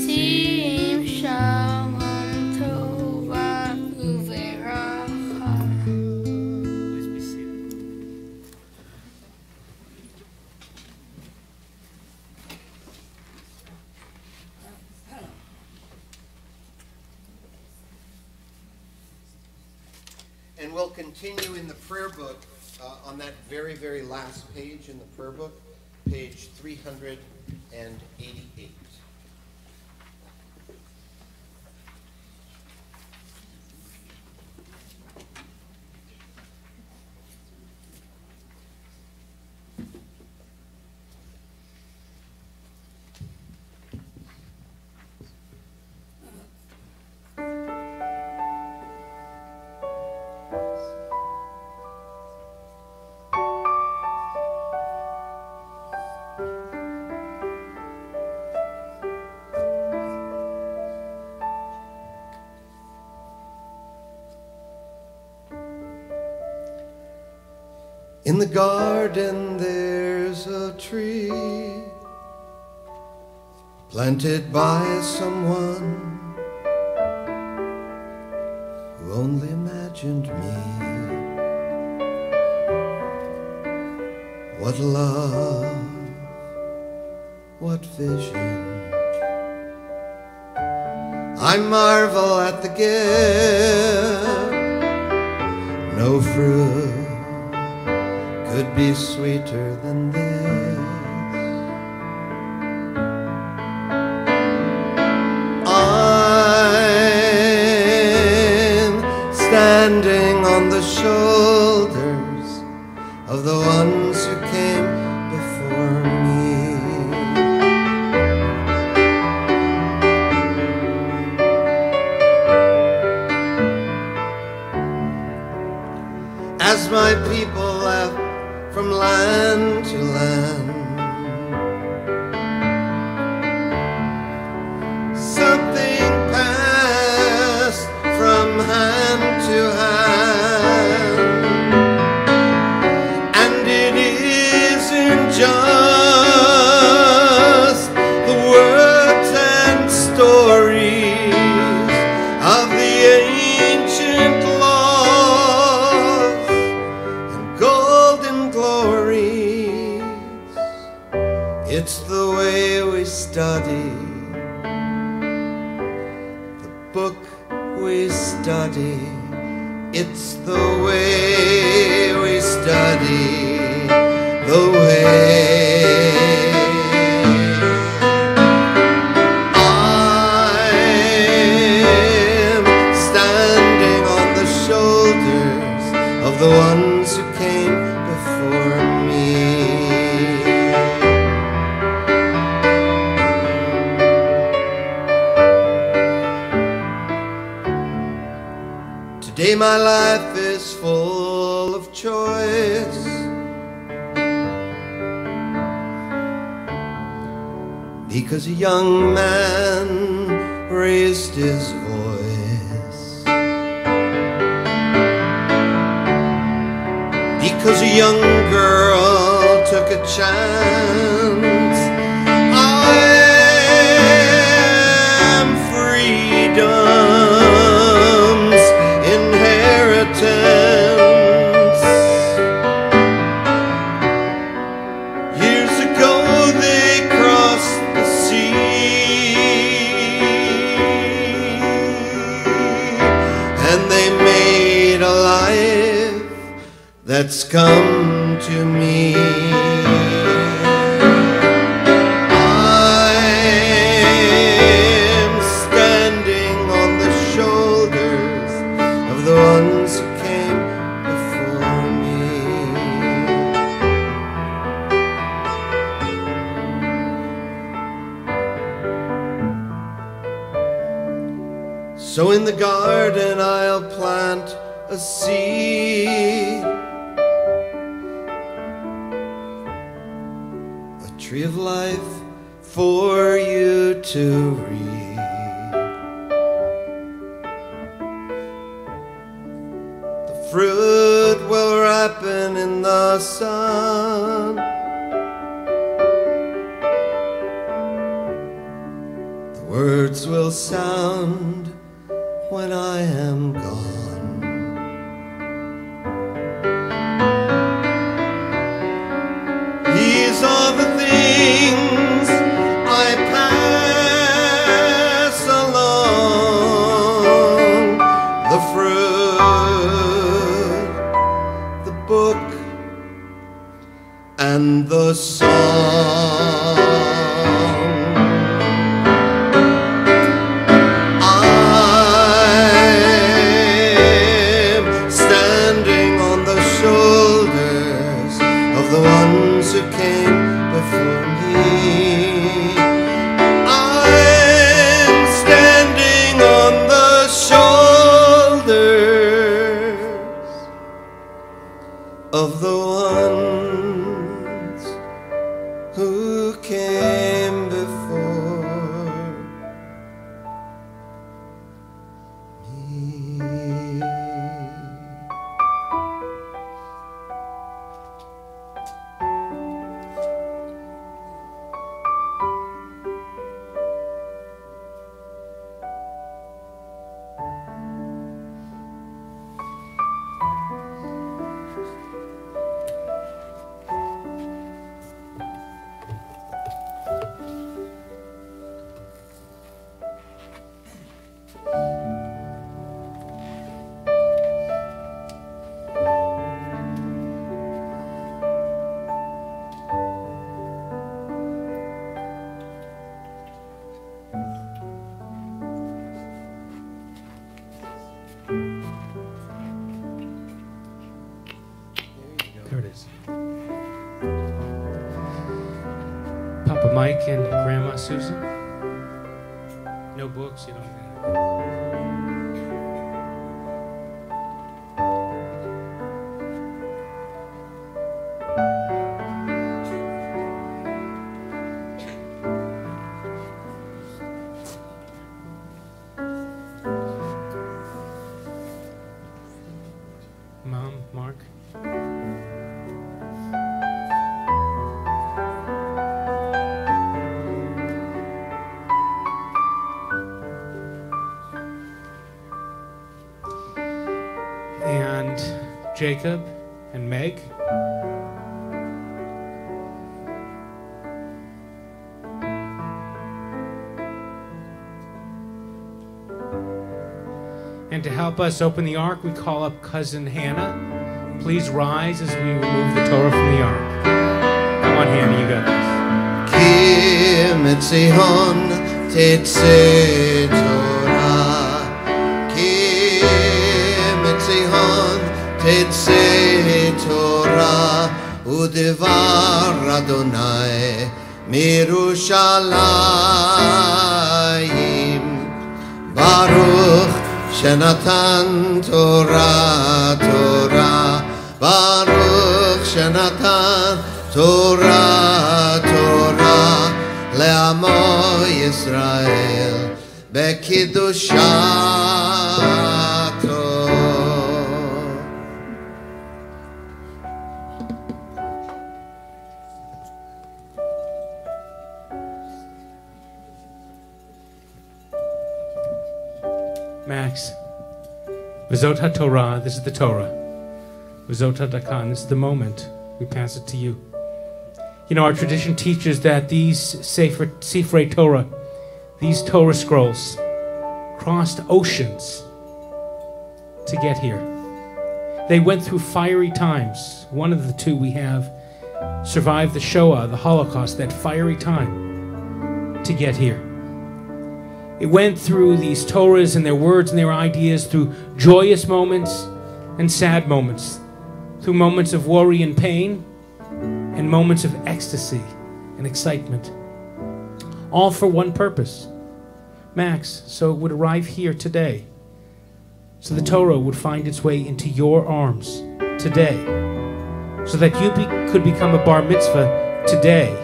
sim, shalom, tova uveracha. Please be seated. And we'll continue in the prayer book on that very, very last page in the prayer book, page 388. In the garden there's a tree planted by someone only imagined me. What love, what vision. I marvel at the gift. No fruit could be sweeter than this. I'm standing on the shoulders of the ones who came before me. As my people left from land to land, something passed from hand to hand, and it isn't just the words and stories of the ancient laws and golden glories. It's the way we study, the book we study. It's the way we study, the way. I'm standing on the shoulders of the ones who came before me. Today my life is full of choice, because a young man raised his voice, because a young girl took a chance. I am freedom's inheritance. Years ago they crossed the sea, and they made a life that's come to me. I'm standing on the shoulders of the ones who came before me. So in the garden I'll plant a seed, a tree of life for you to read. The fruit will ripen in the sun. The words will sound when I am gone. These are the things I pass along, the fruit, the book, and the song. I'm Mike and Grandma Susan? No books, you don't have. Mom, Mark? And Jacob and Meg? And to help us open the ark, we call up Cousin Hannah. Please rise as we remove the Torah from the ark. Come on, Hannah, you got this. Ki mitzion tetzeh Torah. Ki mitzion tetzeh Torah. Udevar Adonai mirushalayim. Baruch Shenatan Torah, Torah, Baruch Shenatan Torah, Torah, Le'amo Yisrael, Bekidushato. Max. V'zot HaTorah, this is the Torah. V'zot HaDakan, this is the moment. We pass it to you. You know, our tradition teaches that these Sifrei Torah, these Torah scrolls, crossed oceans to get here. They went through fiery times. One of the two we have survived the Shoah, the Holocaust, that fiery time to get here. It went through these Torahs and their words and their ideas through joyous moments and sad moments, through moments of worry and pain and moments of ecstasy and excitement, all for one purpose, Max, so it would arrive here today, so the Torah would find its way into your arms today, so that you could become a bar mitzvah today,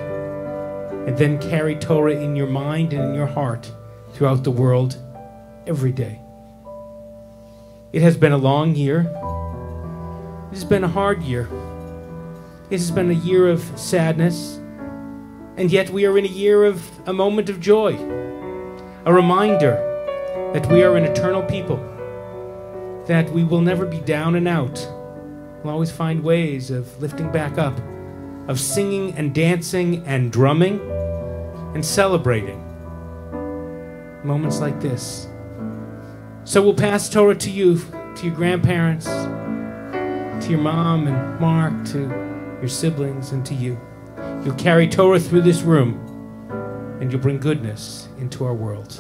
and then carry Torah in your mind and in your heart throughout the world every day. It has been a long year. It has been a hard year. It has been a year of sadness, and yet we are in a year of a moment of joy, a reminder that we are an eternal people, that we will never be down and out. We'll always find ways of lifting back up, of singing and dancing and drumming and celebrating moments like this. So we'll pass Torah to you, to your grandparents, to your mom and Mark, to your siblings, and to you. You'll carry Torah through this room, and you'll bring goodness into our world.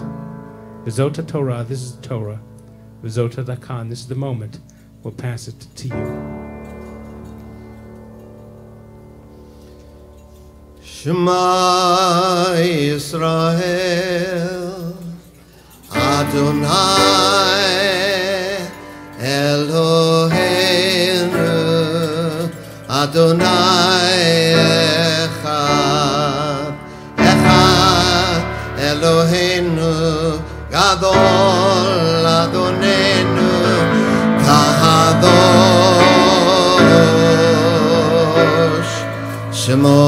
V'zot HaTorah, this is the Torah. V'zot HaDakan, this is the moment. We'll pass it to you. Shema Yisrael, Adonai Eloheinu, Adonai Echad, Echad Eloheinu, Gadol Adonenu, Kahadosh Shemo.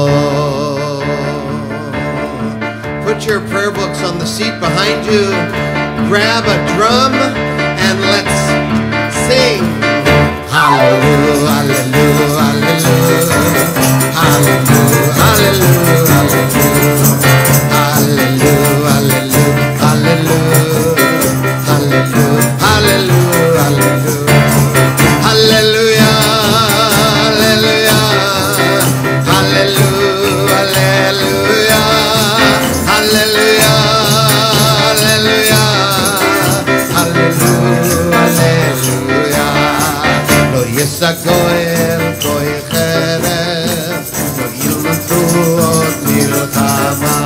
Put your prayer books on the seat behind you. Grab a drum and let's sing. Hallelujah, hallelujah, hallelujah, hallelujah, hallelujah, hallelujah, hallelujah, hallelujah, hallelujah, hallelujah, hallelujah, hallelujah, hallelujah, hallelujah. Hallelujah, hallelujah, hallelujah, hallelujah. Lo yisagoel koi cheref, lo yilmadu od milchama.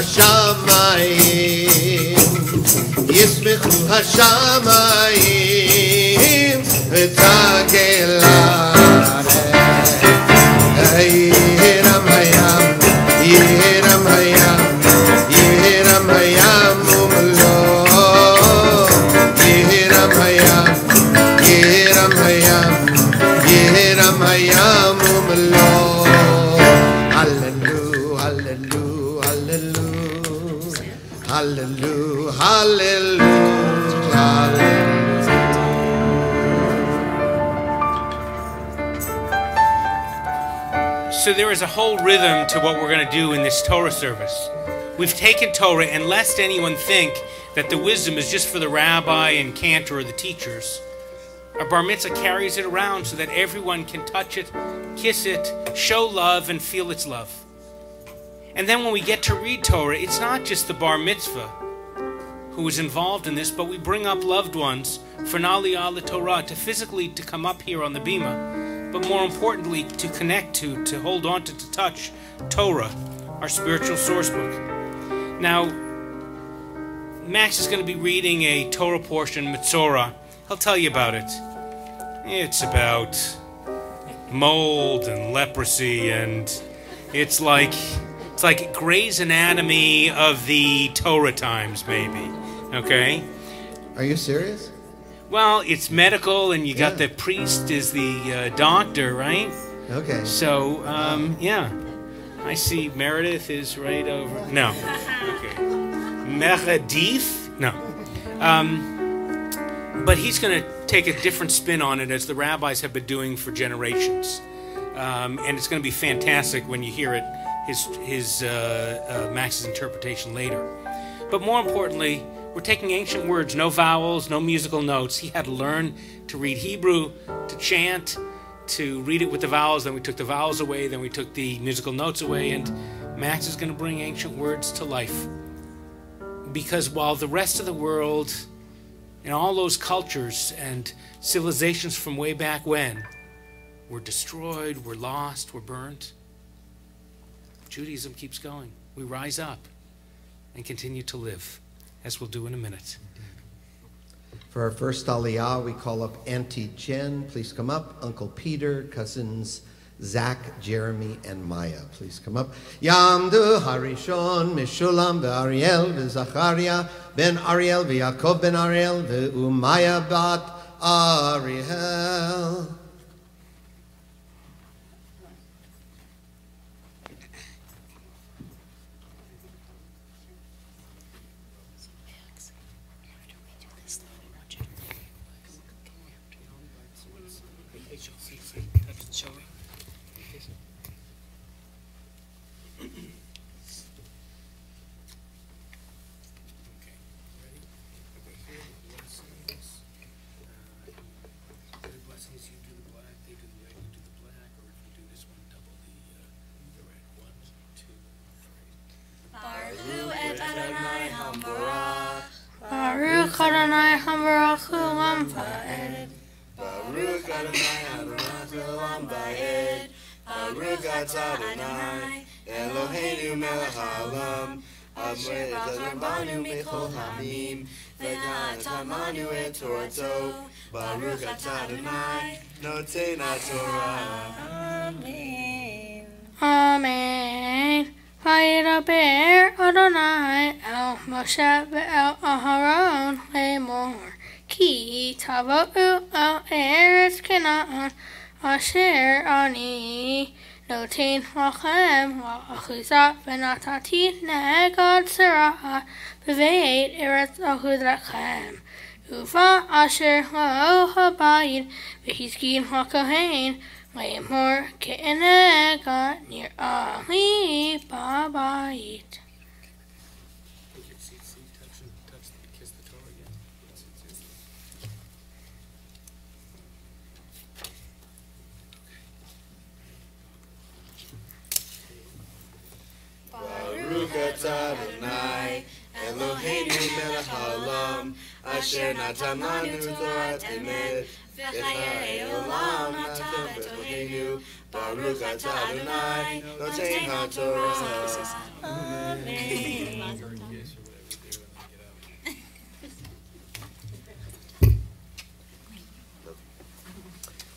השמיים, ישמחו השמיים ותגל הארץ. יהרם הים, יהרם הים, יהרם הים ומלואו, יהרם הים, יהרם הים, יהרם הים ומלואו. הללו, הללו, הללו, הללו, הללו, הללו. So there is a whole rhythm to what we're going to do in this Torah service. We've taken Torah, and lest anyone think that the wisdom is just for the rabbi and cantor or the teachers, our bar mitzvah carries it around so that everyone can touch it, kiss it, show love, and feel its love. And then when we get to read Torah, it's not just the bar mitzvah who is involved in this, but we bring up loved ones for Aliyah Torah to physically to come up here on the bima, but more importantly to connect to hold on to touch Torah, our spiritual source book. Now, Max is going to be reading a Torah portion, Mitzorah. He'll tell you about it. It's about mold and leprosy, and it's like Grey's Anatomy of the Torah times, maybe. Okay? Are you serious? Well, it's medical, and you got the priest is the doctor, right? Okay. So, yeah. I see Meredith is right over. No. Okay. Meredith? No. But he's going to take a different spin on it, as the rabbis have been doing for generations. And it's going to be fantastic when you hear it, his Max's interpretation later. But more importantly, we're taking ancient words, no vowels, no musical notes. He had to learn to read Hebrew, to chant, to read it with the vowels. Then we took the vowels away, then we took the musical notes away, and Max is going to bring ancient words to life. Because while the rest of the world, and all those cultures and civilizations from way back when were destroyed, were lost, were burnt, Judaism keeps going. We rise up and continue to live, as we'll do in a minute. For our first Aliyah, we call up Auntie Jen. Please come up. Uncle Peter, cousins Zach, Jeremy, and Maya. Please come up. Yamdu Harishon, Mishulam, Ariel, Zacharia, Ben Ariel, Yaakov Ben Ariel, Umaya bat Ariel. Baruch Adonai Hambarach Olam Va'ed. Baruch Adonai Hambarach Olam Va'ed. Baruch Atah Adonai Eloheinu melech haolam. Asher banu michol hamim. V'na'atamanu et Torato. Baruch Atah Adonai Noten HaTorah. Amen. Amen. Vayidaber Adonai el Moshe ve'el Aharon lemor, ki tavo'u el eretz Canaan, asher ani noten lachem la'achuzah v'natati negad zerah b'veit eretz achuzatchem. Uva asher lo habayid v'hizkin ha'kohen lemor ke'enegad nir'ali b'bayit. Baruch Atah Adonai Eloheinu melech haolam. haolam, asher natan lanu Torat emet, v'chayei olam natan b'tohenu, Baruch atah Adonai, noten haTorah. Amen.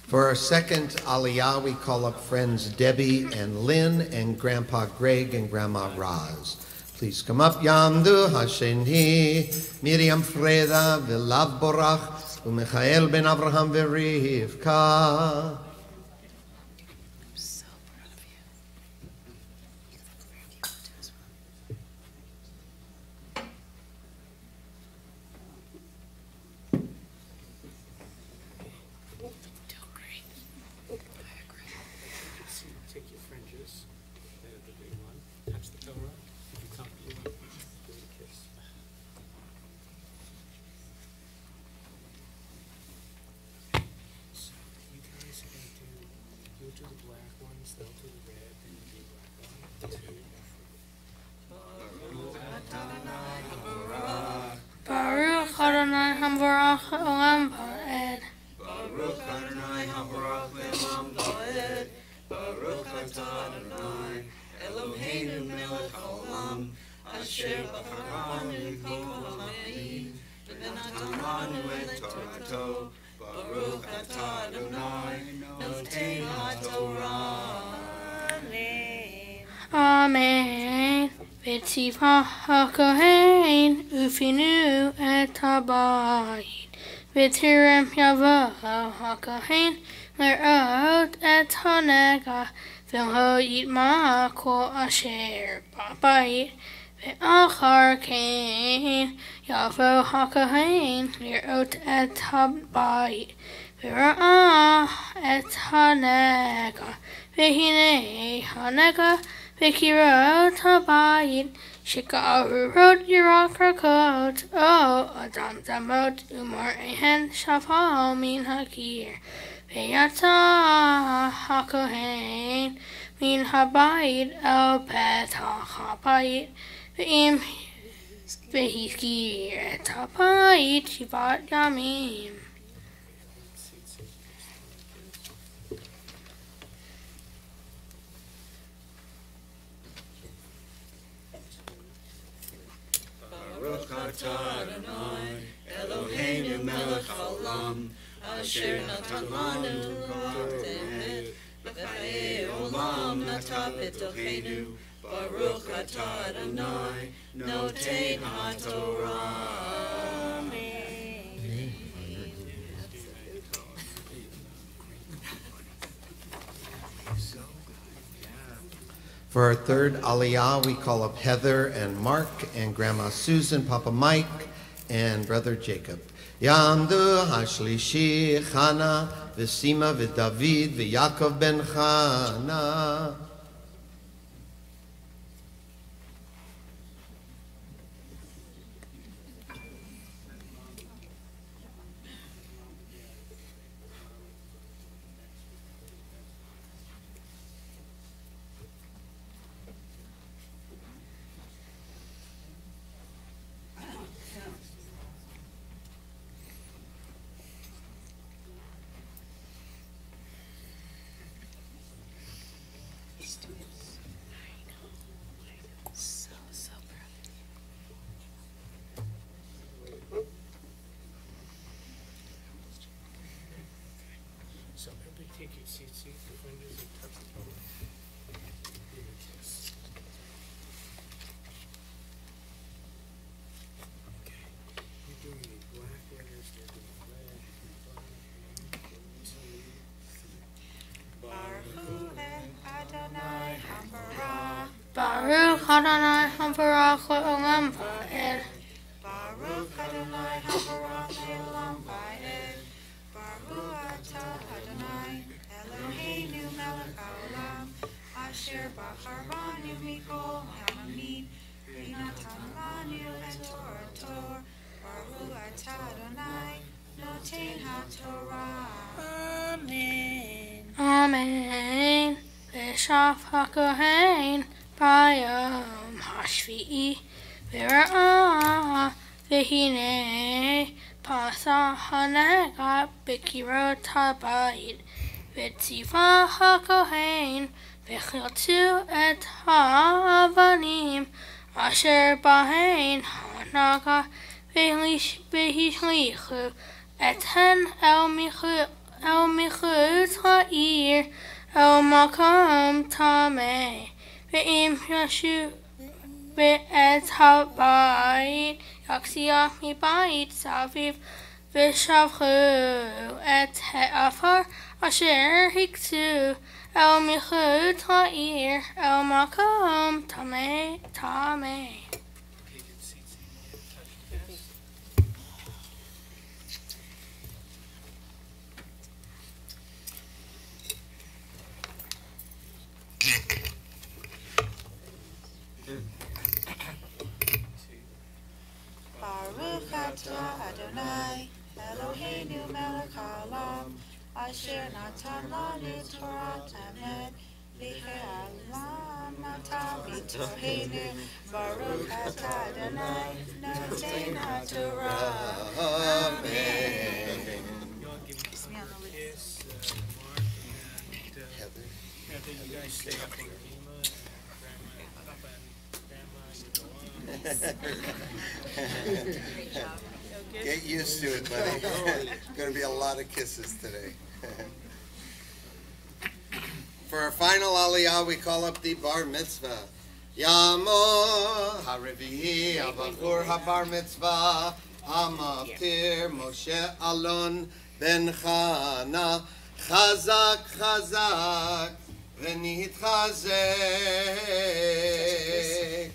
For our second Aliyah, we call up friends Debbie and Lynn and Grandpa Greg and Grandma Roz. Please come up. Yamdu Hasheni, Miriam Freda, Vilav Borach, Umichael ben Abraham Verivka. Baruch Adonai Hamvarach Olam Va'ed. Baruch Adonai Hamvarach Olam Va'ed. Baruch atah Adonai Eloheinu melech haolam, asher b'charanu mikol ha'amim, v'natan lanu et Torato. Baruch atah Adonai noten haTorah. Amen. V'tziva HaKohen ufinu et habayit. V'tirem yavo HaKohen lirot et hanega. V'lo yitma kol asher b'bayit. V'achar kain yavo HaKohen lirot et habayit. V'ra'ah et hanega. V'hinei hanega. V'kirot habayit, sheka'arurot yirakrakot, o adam zamot, umar ehen shafal min hakir. V'yatsa hakohen min habayit el petach habayit, v'im v'hizkir et habayit shivat yamim. Baruch atah Adonai Eloheinu melech haolam, asher natan lanu Torat emet, v'chayei olam natan b'tochenu. Baruch atah Adonai noten haTorah. Amen. For our third Aliyah, we call up Heather and Mark and Grandma Susan, Papa Mike, and Brother Jacob. Yamdu Hashlishi Chana V'Sima V'David V'Yakov ben Chana. So everybody take your seats, see the fingers and touch the toe. Give it a kiss. Okay. You're doing the black letters, they're doing red. 1, 2, 3. Baruch Adonai Hamvarach. Baruch Adonai Hamvarach Olam Va'ed. Baruch Adonai Hamvarach Olam Va'ed. Baruch atah Adonai Eloheinu melech haolam, asher b'charanu mikol ha'amim, v'natan lanu et Torato. Baruch atah Adonai noten haTorah. Amen. Amen. V'shaf HaKohen b'yom hashvi'i v'ra'ah v'hinei Pasa hanega bekirot habayit. V'tziva hakohen v'chiltu et ha'avanim asher bahen hanaga v'hishlichu ethen el michut ha'ir el makom tameh v'im yashu v'et habayit yaksiah mibayit saviv v'shavchu et ha'afar asher hiktu el michut ha'ir el makom tameh. Baruch atah Adonai, Eloheinu melech haolam, asher natan lanu Torat emet, v'che'olam atah b'torheinu. Baruch atah Adonai, noten haTorah. Amen. Kiss me on the lips. Heather, you guys stay up on Grandma and Papa and Grandma. Get used to it, buddy. Going to be a lot of kisses today. For our final aliyah, we call up the bar mitzvah. Yamo harivihi abachur habar mitzvah hamaftir Moshe Alon ben Chana chazak chazak v'nitchazek.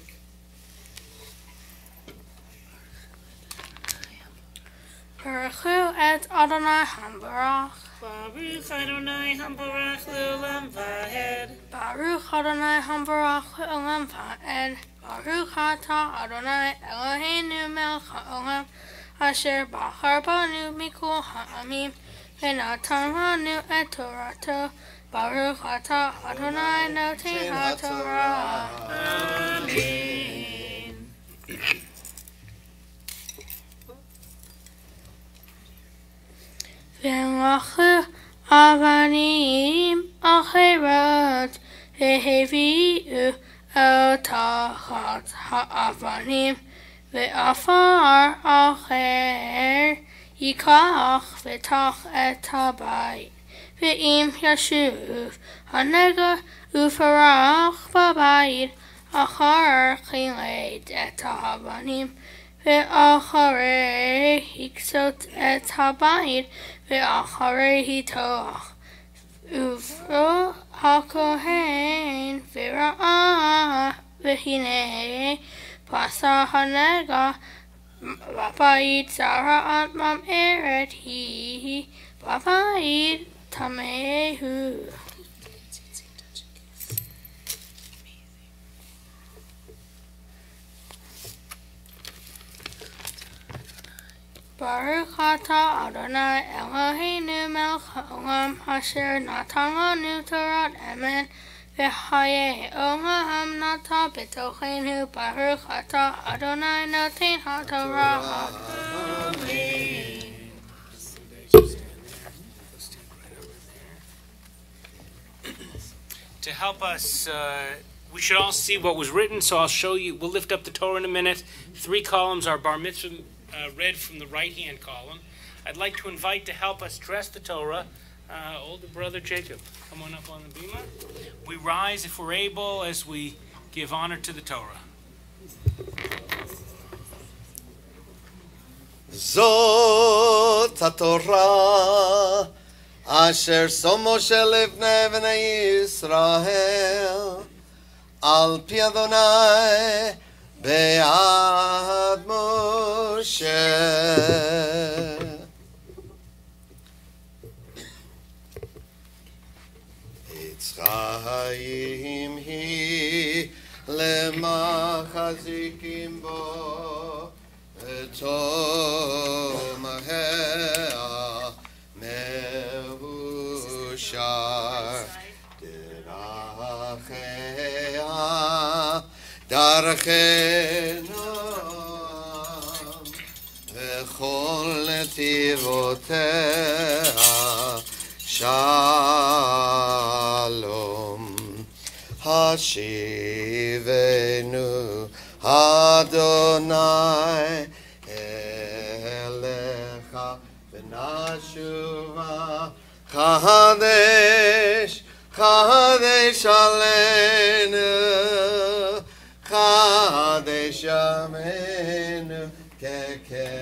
Baruchu et Adonai Hambarach. Baruch Adonai Hambarach Le'olam Vahed. Baruch Adonai Hambarach Le'olam Vahed. Baruch atah Adonai Eloheinu melech haolam asher bachar banu mikol ha'amim v'natan lanu et Torato. Baruch atah Adonai noten haTorah. Amen. V'lachu avanim acherot v'hevi'u el tachat ha'avanim ve'afar acher yikach v'tach et habayit ve'im yashuv hanega ufarach b'bayit achar chiled et ha'avanim ve'acharei hiksot et habayit ve'acharei hitoach uvro hakohen v'ra'ah v'hinei pasa hanega b'bayit zara'at mam'eret hi b'bayit tamehu. Baruch atah Adonai Eloheinu melech haolam asher natan lanu Torat emet v'chayei olam nata b'tocheinu. Baruch atah Adonai noten haTorah. Amen. To help us, we should all see what was written, so I'll show you. We'll lift up the Torah in a minute. 3 columns are bar mitzvah read from the right-hand column. I'd like to invite to help us dress the Torah, older brother Jacob. Come on up on the bima. We rise if we're able as we give honor to the Torah. Zot HaTorah asher som Moshe lifnei bnei Yisrael al pi Adonai be'ad Moshe. Eitz chayim hi lemachazikim bo Tomahea mehushar derachea darchenam v'chol כל נתיבותיה שלום. השיבנו אדוני אליך ונשובה חדש חדש עלינו חדש ימינו כקדם.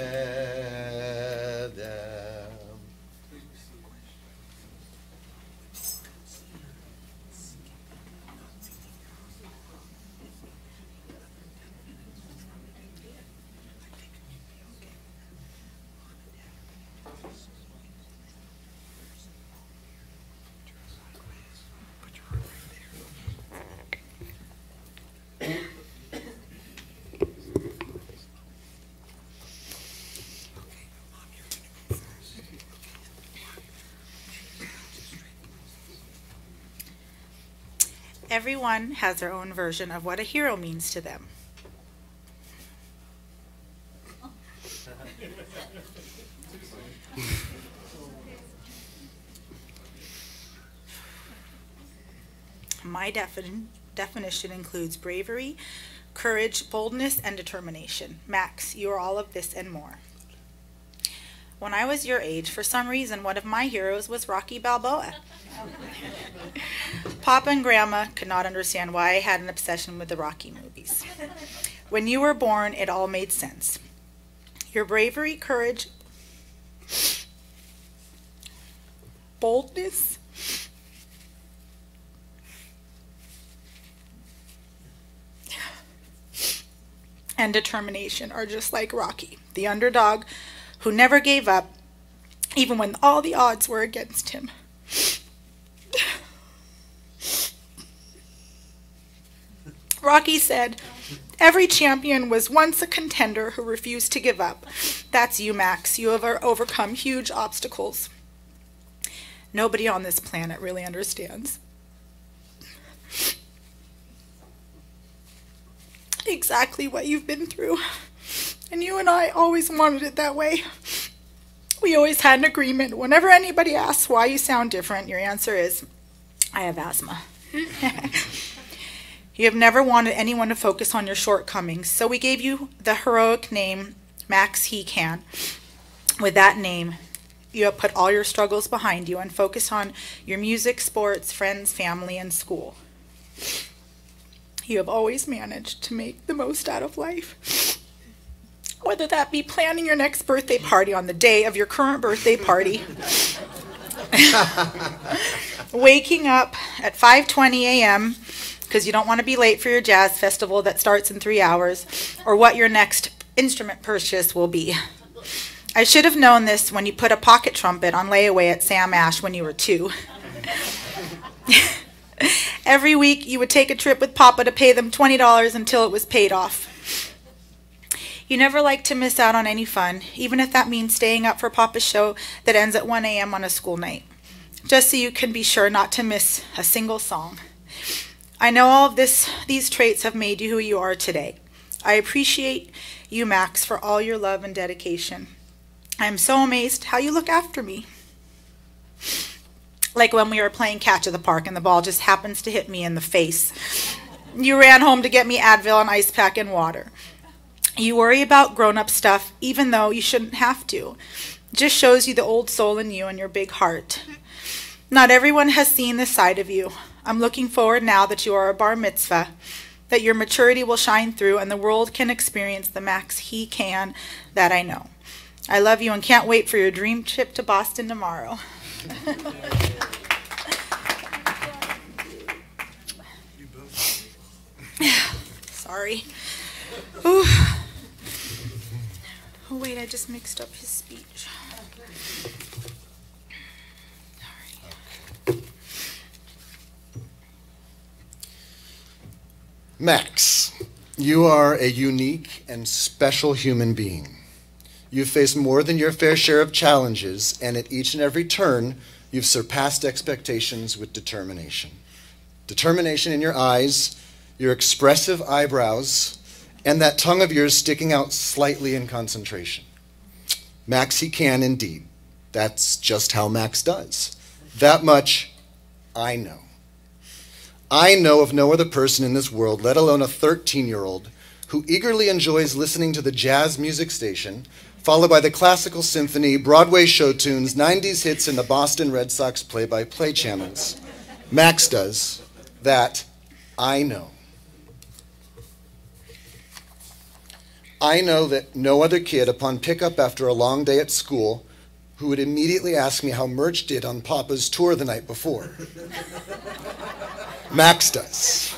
Everyone has their own version of what a hero means to them. My definition includes bravery, courage, boldness, and determination. Max, you are all of this and more. When I was your age, for some reason, one of my heroes was Rocky Balboa. Papa and Grandma could not understand why I had an obsession with the Rocky movies. When you were born, it all made sense. Your bravery, courage, boldness, and determination are just like Rocky, the underdog who never gave up, even when all the odds were against him. Rocky said, "Every champion was once a contender who refused to give up." That's you, Max. You have overcome huge obstacles. Nobody on this planet really understands exactly what you've been through. And you and I always wanted it that way. We always had an agreement. Whenever anybody asks why you sound different, your answer is, "I have asthma." You have never wanted anyone to focus on your shortcomings, so we gave you the heroic name, Max He Can. With that name, you have put all your struggles behind you and focus on your music, sports, friends, family, and school. You have always managed to make the most out of life. Whether that be planning your next birthday party on the day of your current birthday party, waking up at 5:20 a.m., because you don't want to be late for your jazz festival that starts in 3 hours, or what your next instrument purchase will be. I should have known this when you put a pocket trumpet on layaway at Sam Ash when you were 2. Every week you would take a trip with Papa to pay them $20 until it was paid off. You never like to miss out on any fun, even if that means staying up for Papa's show that ends at 1 a.m. on a school night, just so you can be sure not to miss a single song. I know all of these traits have made you who you are today. I appreciate you, Max, for all your love and dedication. I am so amazed how you look after me. Like when we were playing catch at the park and the ball just happens to hit me in the face. You ran home to get me Advil, an ice pack, and water. You worry about grown-up stuff even though you shouldn't have to. It just shows you the old soul in you and your big heart. Not everyone has seen this side of you. I'm looking forward now that you are a bar mitzvah, that your maturity will shine through and the world can experience the Max He Can that I know. I love you and can't wait for your dream trip to Boston tomorrow. Sorry. Ooh. Oh wait, I just mixed up his speech. Max, you are a unique and special human being. You've faced more than your fair share of challenges, and at each and every turn, you've surpassed expectations with determination. Determination in your eyes, your expressive eyebrows, and that tongue of yours sticking out slightly in concentration. Max, he can indeed. That's just how Max does. That much I know. I know of no other person in this world, let alone a 13-year-old, who eagerly enjoys listening to the jazz music station, followed by the classical symphony, Broadway show tunes, 90s hits, and the Boston Red Sox play-by-play channels. Max does. That I know. I know that no other kid, upon pickup after a long day at school, who would immediately ask me how Merch did on Papa's tour the night before. Max does.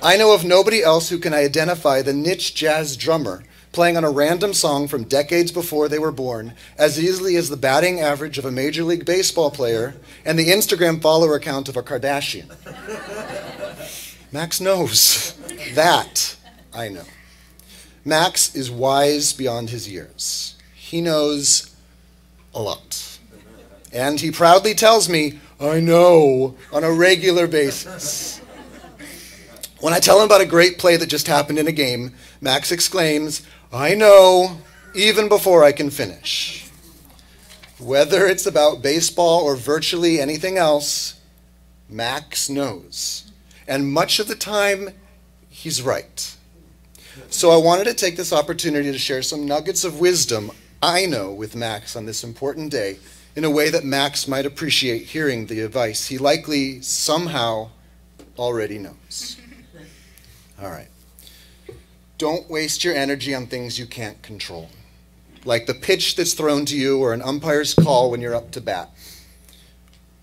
I know of nobody else who can identify the niche jazz drummer playing on a random song from decades before they were born as easily as the batting average of a Major League Baseball player and the Instagram follower account of a Kardashian. Max knows. That I know. Max is wise beyond his years. He knows a lot. And he proudly tells me, I know, on a regular basis. When I tell him about a great play that just happened in a game, Max exclaims, I know, even before I can finish. Whether it's about baseball or virtually anything else, Max knows. And much of the time, he's right. So I wanted to take this opportunity to share some nuggets of wisdom I know with Max on this important day in a way that Max might appreciate hearing the advice he likely somehow already knows. All right. Don't waste your energy on things you can't control, like the pitch that's thrown to you or an umpire's call when you're up to bat.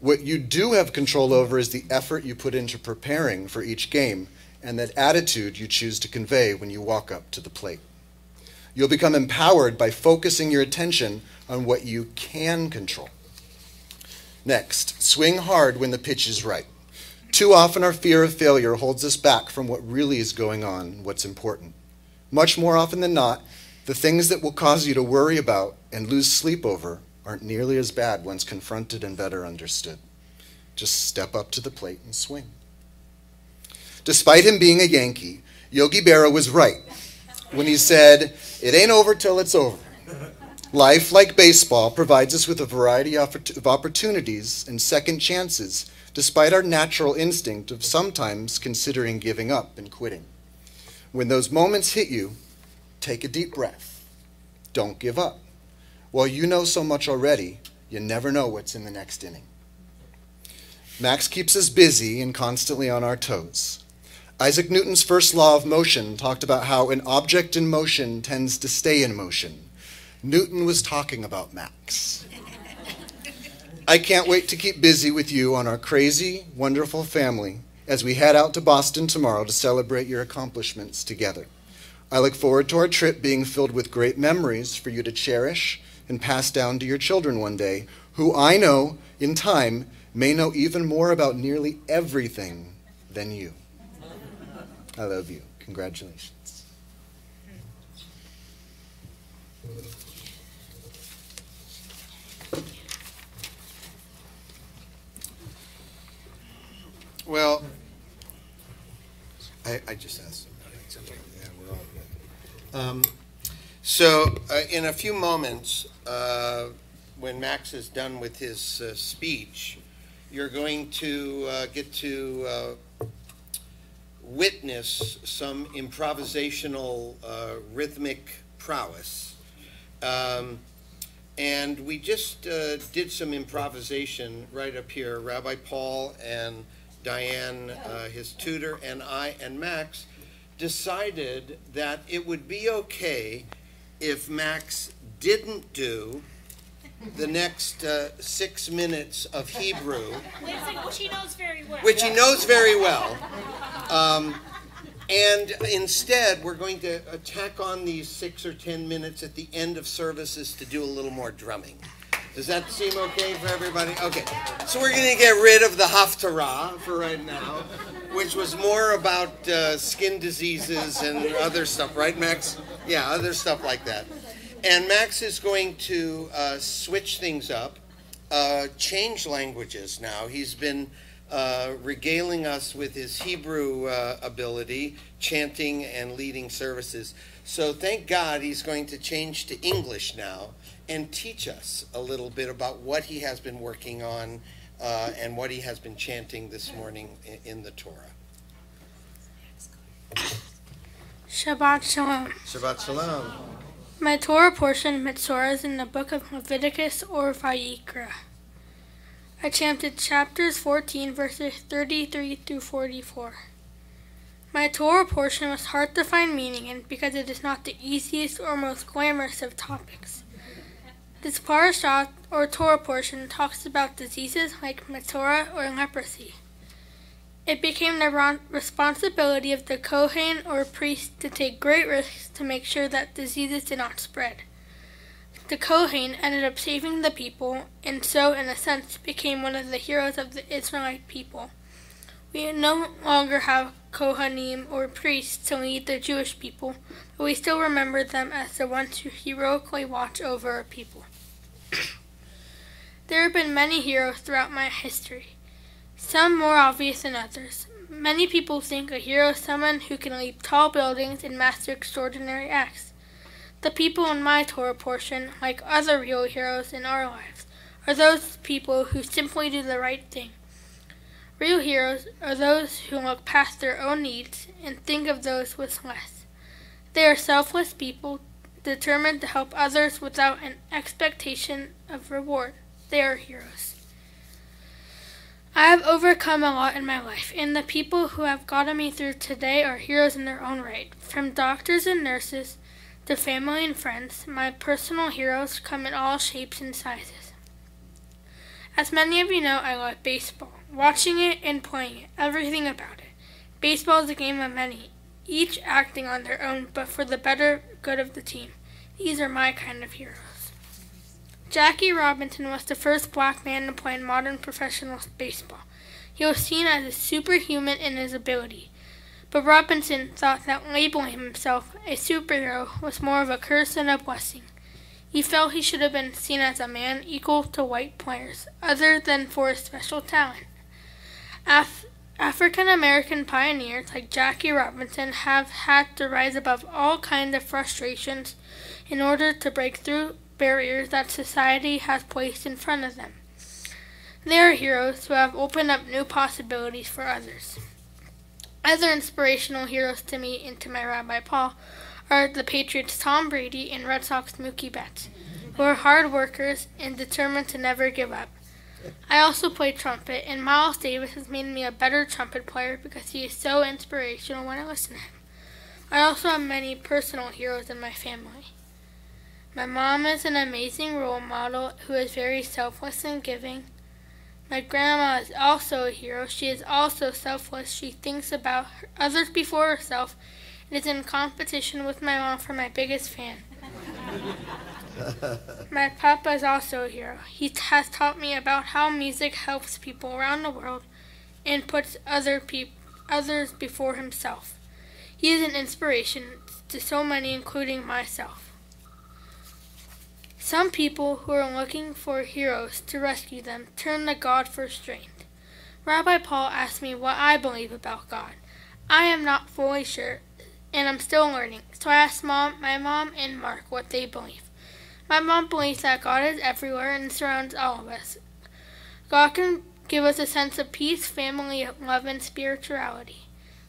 What you do have control over is the effort you put into preparing for each game and that attitude you choose to convey when you walk up to the plate. You'll become empowered by focusing your attention on what you can control. Next, swing hard when the pitch is right. Too often our fear of failure holds us back from what really is going on, what's important. Much more often than not, the things that will cause you to worry about and lose sleep over aren't nearly as bad once confronted and better understood. Just step up to the plate and swing. Despite him being a Yankee, Yogi Berra was right when he said, it ain't over till it's over. Life, like baseball, provides us with a variety of opportunities and second chances, despite our natural instinct of sometimes considering giving up and quitting. When those moments hit you, take a deep breath. Don't give up. While you know so much already, you never know what's in the next inning. Max keeps us busy and constantly on our toes. Isaac Newton's first law of motion talked about how an object in motion tends to stay in motion. Newton was talking about Max. I can't wait to keep busy with you on our crazy, wonderful family as we head out to Boston tomorrow to celebrate your accomplishments together. I look forward to our trip being filled with great memories for you to cherish and pass down to your children one day, who I know, in time, may know even more about nearly everything than you. I love you. Congratulations. Well, I just asked him. It's okay. Yeah, we're all good. So in a few moments, when Max is done with his speech, you're going to get to witness some improvisational rhythmic prowess. And we just did some improvisation right up here. Rabbi Paul and Diane, his tutor, and I and Max decided that it would be okay if Max didn't do the next 6 minutes of Hebrew. Which he knows very well. Which he knows very well. And instead, we're going to tack on these 6 or 10 minutes at the end of services to do a little more drumming. Does that seem okay for everybody? Okay. So we're going to get rid of the Haftarah for right now, which was more about skin diseases and other stuff, right, Max? Yeah, other stuff like that. And Max is going to switch things up, change languages now. He's been regaling us with his Hebrew ability, chanting and leading services. So thank God he's going to change to English now and teach us a little bit about what he has been working on and what he has been chanting this morning in the Torah. Shabbat Shalom. Shabbat Shalom. My Torah portion, Mitzvah, is in the book of Leviticus or Vayikra. I chanted chapters 14, verses 33 through 44. My Torah portion was hard to find meaning in because it is not the easiest or most glamorous of topics. This parasha or Torah portion talks about diseases like Metzora or leprosy. It became the responsibility of the Kohen or priest to take great risks to make sure that diseases did not spread. The Kohen ended up saving the people, and so, in a sense, became one of the heroes of the Israelite people. We no longer have Kohanim or priests to lead the Jewish people, but we still remember them as the ones who heroically watch over our people. There have been many heroes throughout my history, some more obvious than others. Many people think a hero is someone who can leap tall buildings and master extraordinary acts. The people in my Torah portion, like other real heroes in our lives, are those people who simply do the right thing. Real heroes are those who look past their own needs and think of those with less. They are selfless people, determined to help others without an expectation of reward. They are heroes. I have overcome a lot in my life, and the people who have gotten me through today are heroes in their own right. From doctors and nurses to family and friends, my personal heroes come in all shapes and sizes. As many of you know, I love baseball. Watching it and playing it, everything about it. Baseball is a game of many, each acting on their own, but for the better good of the team. These are my kind of heroes. Jackie Robinson was the first black man to play in modern professional baseball. He was seen as a superhuman in his ability, but Robinson thought that labeling himself a superhero was more of a curse than a blessing. He felt he should have been seen as a man equal to white players, other than for his special talent. African-American pioneers like Jackie Robinson have had to rise above all kinds of frustrations in order to break through barriers that society has placed in front of them. They are heroes who have opened up new possibilities for others. Other inspirational heroes to me and to my Rabbi Paul are the Patriots' Tom Brady and Red Sox Mookie Betts, who are hard workers and determined to never give up. I also play trumpet, and Miles Davis has made me a better trumpet player because he is so inspirational when I listen to him. I also have many personal heroes in my family. My mom is an amazing role model who is very selfless and giving. My grandma is also a hero. She is also selfless. She thinks about others before herself and is in competition with my mom for my biggest fan. My papa is also a hero. He has taught me about how music helps people around the world and puts others before himself. He is an inspiration to so many, including myself. Some people who are looking for heroes to rescue them turn to God for strength. Rabbi Paul asked me what I believe about God. I am not fully sure, and I'm still learning, so I asked my mom and Mark what they believe. My mom believes that God is everywhere and surrounds all of us. God can give us a sense of peace, family, love, and spirituality.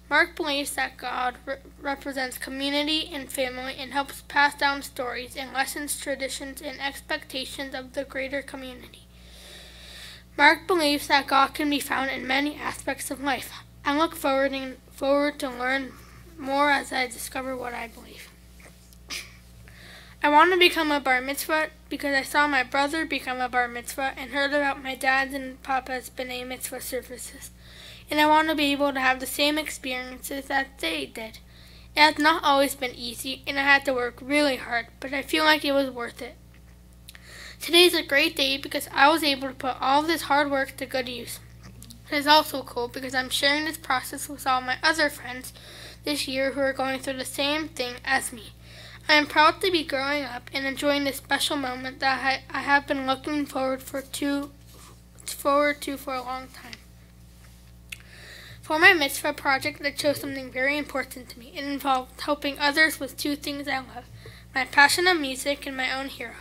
Mark believes that God represents community and family and helps pass down stories and lessons, traditions, and expectations of the greater community. Mark believes that God can be found in many aspects of life. I look forward to learn more as I discover what I believe. I want to become a bar mitzvah because I saw my brother become a bar mitzvah and heard about my dad's and papa's b'nai mitzvah services. And I want to be able to have the same experiences that they did. It has not always been easy, and I had to work really hard, but I feel like it was worth it. Today is a great day because I was able to put all of this hard work to good use. It is also cool because I'm sharing this process with all my other friends this year who are going through the same thing as me. I am proud to be growing up and enjoying this special moment that I have been looking forward to for a long time. For my mitzvah project, I chose something very important to me. It involved helping others with two things I love, my passion of music and my own hero.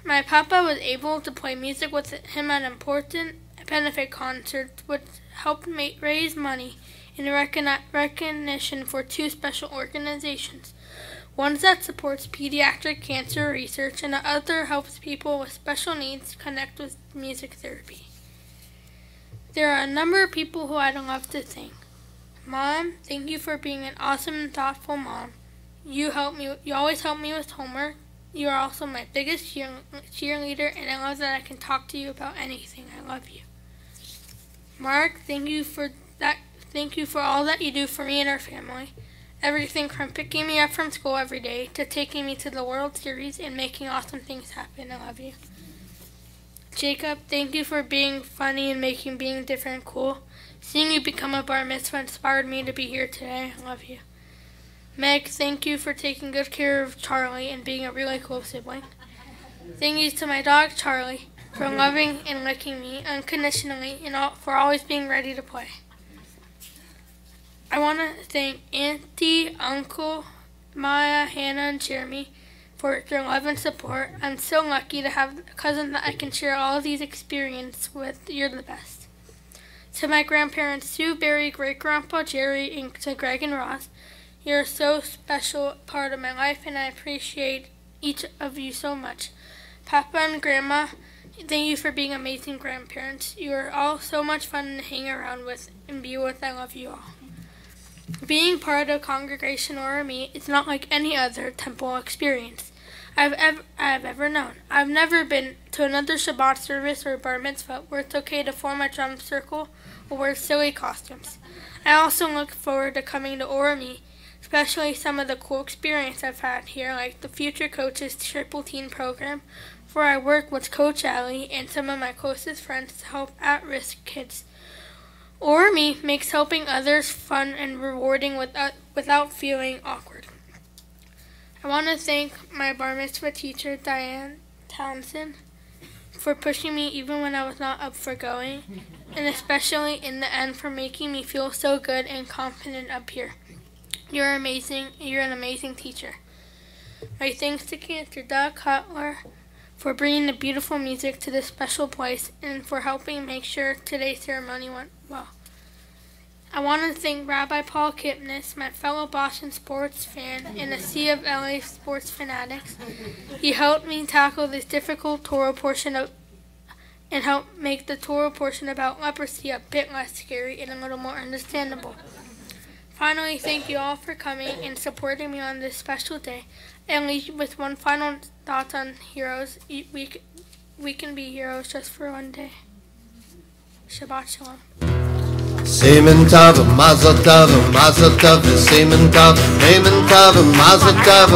My papa was able to play music with him at important benefit concerts, which helped raise money in recognition for two special organizations. One that supports pediatric cancer research, and the other helps people with special needs connect with music therapy. There are a number of people who I'd love to thank. Mom, thank you for being an awesome and thoughtful mom. You always help me with homework. You are also my biggest cheerleader, and I love that I can talk to you about anything. I love you. Mark, thank you for that. Thank you for all that you do for me and our family. Everything from picking me up from school every day to taking me to the World Series and making awesome things happen. I love you. Jacob, thank you for being funny and making being different cool. Seeing you become a bar mitzvah inspired me to be here today. I love you. Meg, thank you for taking good care of Charlie and being a really cool sibling. Thank you to my dog Charlie for loving and licking me unconditionally and for always being ready to play. I want to thank Auntie, Uncle, Maya, Hannah, and Jeremy for their love and support. I'm so lucky to have a cousin that I can share all of these experiences with. You're the best. To my grandparents, Sue, Barry, Great-Grandpa Jerry, and to Greg and Ross, you're so special part of my life, and I appreciate each of you so much. Papa and Grandma, thank you for being amazing grandparents. You are all so much fun to hang around with and be with. I love you all. Being part of Congregation ORME is not like any other temple experience I have ever known. I've never been to another Shabbat service or bar mitzvah where it's okay to form a drum circle or wear silly costumes. I also look forward to coming to ORME, especially some of the cool experience I've had here, like the Future Coaches Triple Teen Program, where I work with Coach Allie and some of my closest friends to help at-risk kids. ORME makes helping others fun and rewarding without feeling awkward. I want to thank my bar mitzvah teacher, Diane Townsend, for pushing me even when I was not up for going, and especially in the end for making me feel so good and confident up here. You're amazing. You're an amazing teacher. My thanks to Cantor Doug Cutler for bringing the beautiful music to this special place and for helping make sure today's ceremony went well. I want to thank Rabbi Paul Kipnis, my fellow Boston sports fan and a sea of LA sports fanatics. He helped me tackle this difficult Torah portion and helped make the Torah portion about leprosy a bit less scary and a little more understandable. Finally, thank you all for coming and supporting me on this special day. And leave you with one final thought on heroes. We can be heroes just for one day. Shabbat Shalom. Semen tov, mazel tov, semen tov, amen tov, mazel tov,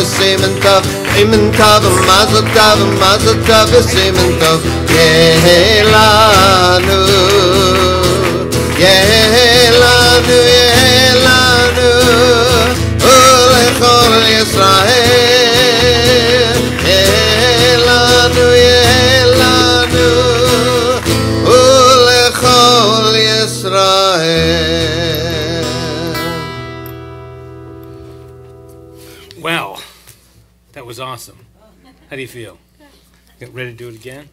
semen tov, amen tov, mazel tov, semen tov. Yehelanu, yehelanu, yehelanu, ulechol Yisrael, yehelanu, yehelanu, ulechol Yisrael. Well, that was awesome. How do you feel? Get ready to do it again?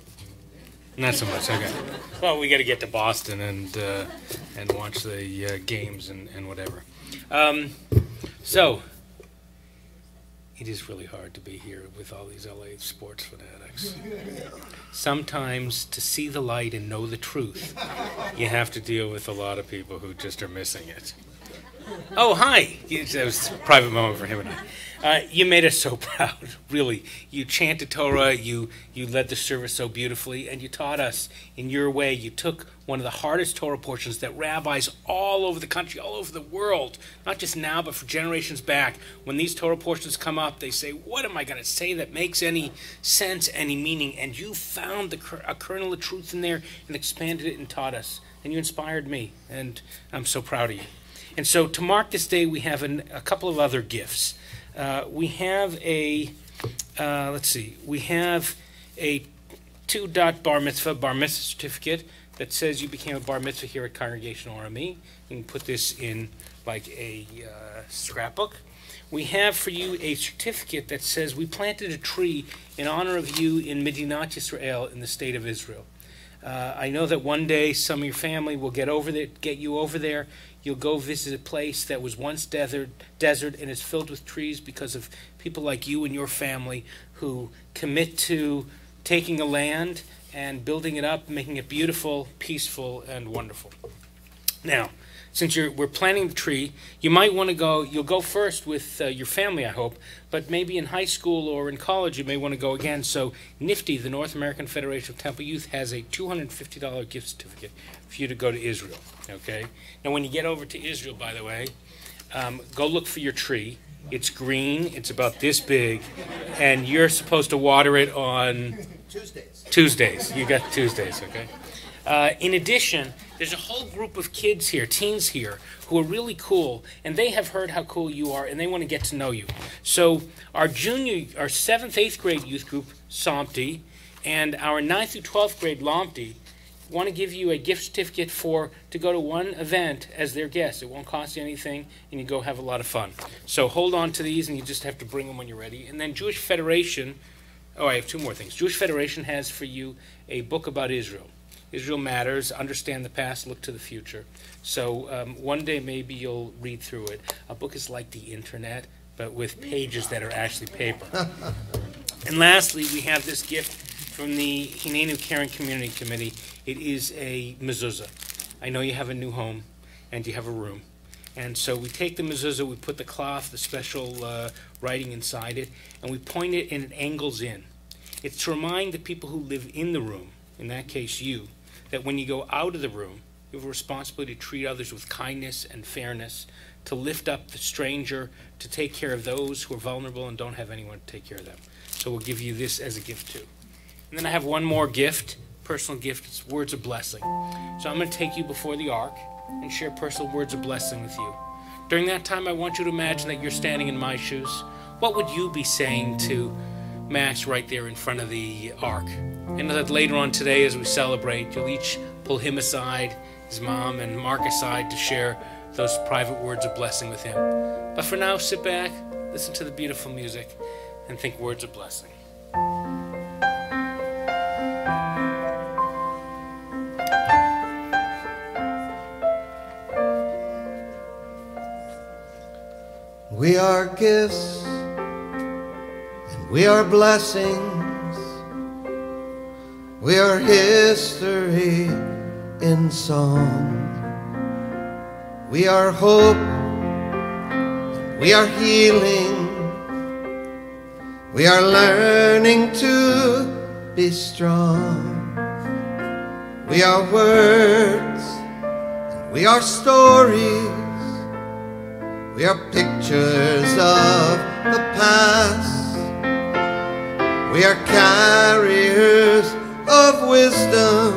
Not so much. Okay. Well, we got to get to Boston and watch the games and whatever. So it is really hard to be here with all these LA sports fanatics. Sometimes to see the light and know the truth, you have to deal with a lot of people who just are missing it. Oh, hi. That was a private moment for him and I. You made us so proud, really. You chanted Torah, you led the service so beautifully, and you taught us in your way. You took one of the hardest Torah portions that rabbis all over the country, all over the world, not just now, but for generations back, when these Torah portions come up, they say, what am I going to say that makes any sense, any meaning? And you found a kernel of truth in there and expanded it and taught us. And you inspired me, and I'm so proud of you. And so to mark this day, we have a couple of other gifts. We have a, we have a 2-dot bar mitzvah certificate that says you became a bar mitzvah here at Congregational RME. You can put this in like a scrapbook. We have for you a certificate that says we planted a tree in honor of you in Medinat Yisrael in the state of Israel. I know that one day some of your family will get you over there. You'll go visit a place that was once desert and is filled with trees because of people like you and your family who commit to taking a land and building it up, making it beautiful, peaceful, and wonderful. Now, since we're planting the tree, you might want to go, you'll go first with your family, I hope, but maybe in high school or in college you may want to go again. So NIFTY, the North American Federation of Temple Youth, has a $250 gift certificate for you to go to Israel, okay? Now when you get over to Israel, by the way, go look for your tree. It's green, it's about this big, and you're supposed to water it on Tuesdays. You got Tuesdays, okay? In addition, there's a whole group of kids here, teens here, who are really cool, and they have heard how cool you are, and they want to get to know you. So our 7th, 8th grade youth group, SOMPTI, and our 9th through 12th grade, LOMPTI, want to give you a gift certificate to go to one event as their guest. It won't cost you anything, and you go have a lot of fun. So hold on to these, and you just have to bring them when you're ready. And then Jewish Federation, I have two more things. Jewish Federation has for you a book about Israel. Israel Matters, Understand the Past, Look to the Future. So one day maybe you'll read through it. A book is like the internet, but with pages that are actually paper. And lastly, we have this gift from the Hinenu Caring Community Committee. It is a mezuzah. I know you have a new home and you have a room. And so we take the mezuzah, we put the cloth, the special writing inside it, and we point it and it angles in. It's to remind the people who live in the room, in that case you, that when you go out of the room, you have a responsibility to treat others with kindness and fairness, to lift up the stranger, to take care of those who are vulnerable and don't have anyone to take care of them. So we'll give you this as a gift too. And then I have one more gift, personal gift. It's words of blessing. So I'm going to take you before the ark and share personal words of blessing with you. During that time, I want you to imagine that you're standing in my shoes. What would you be saying to Max right there in front of the ark? And that later on today, as we celebrate, you'll each pull him aside, his mom, and Mark aside to share those private words of blessing with him. But for now, sit back, listen to the beautiful music, and think words of blessing. We are gifts, and we are blessings. We are history in song. We are hope, and we are healing. We are learning to be strong. We are words, and we are stories. We are pictures of the past. We are carriers of wisdom,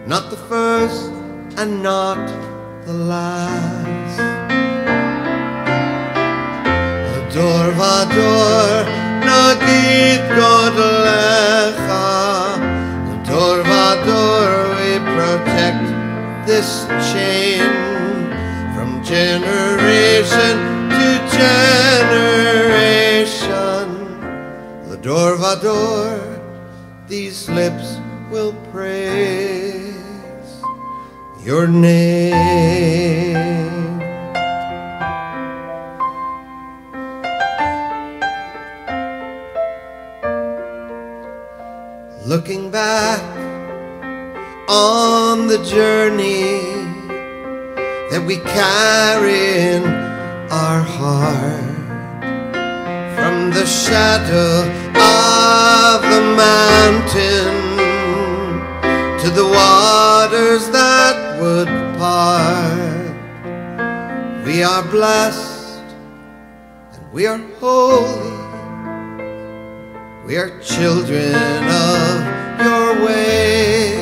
not the first and not the last. Ador vador nagid godlecha. Ador vador, we protect this chain from generation to generation. Ador vador, these lips will praise your name. Looking back on the journey that we carry in our heart, from the shadow of the mountain to the waters that would part. We are blessed and we are holy. We are children of your way,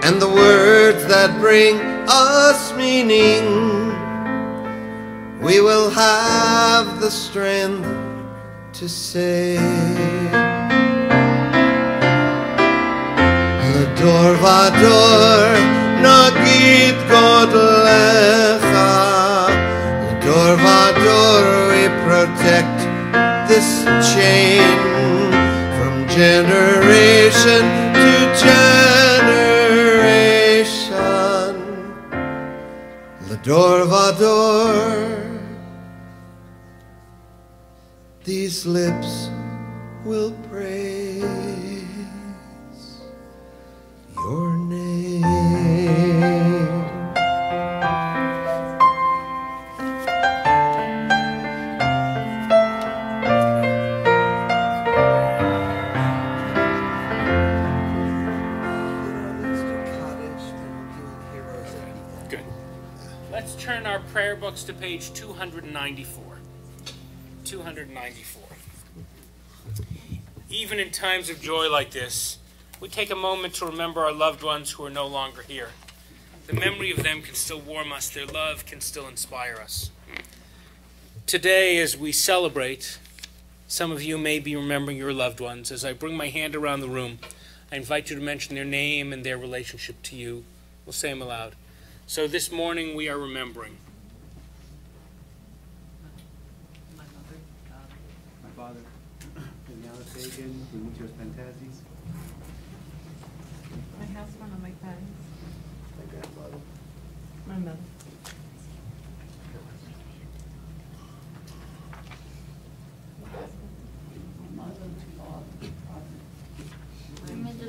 and the words that bring us meaning, we will have the strength to say. L'ador vador nagid godlecha. Ledor vador we protect this chain from generation to generation. Ledor vador, these lips will praise your name. Good. Let's turn our prayer books to page 294. 294. Even in times of joy like this, we take a moment to remember our loved ones who are no longer here. The memory of them can still warm us. Their love can still inspire us. Today, as we celebrate, some of you may be remembering your loved ones. As I bring my hand around the room, I invite you to mention their name and their relationship to you. We'll say them aloud. So this morning we are remembering My father, Daniela Fagan, Demetrios Pantazis. My husband and my parents. My grandfather. My mother. My grandmother.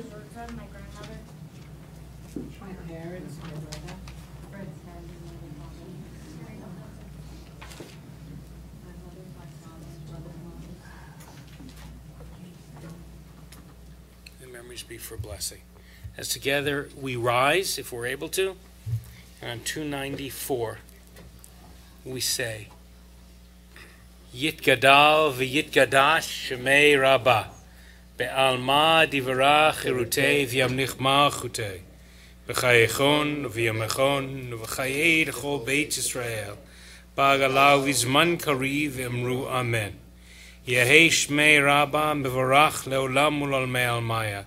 My parents, my brother. Fred's dad and my father. My mother, my father, brother-in-law. the memories be for blessing. As together we rise, if we're able to, and on 294 we say, Yitgadal v'yitgadash shemei Rabbah, be'alma divara chirutei v'yamnichma chutei, b'chayechon v'yamechon v'chayei d'chol Beit Yisrael, ba'agalau v'zman kari v'emru amen. Yehei shmei Rabbah mevarach leolam u'lalmei almaya,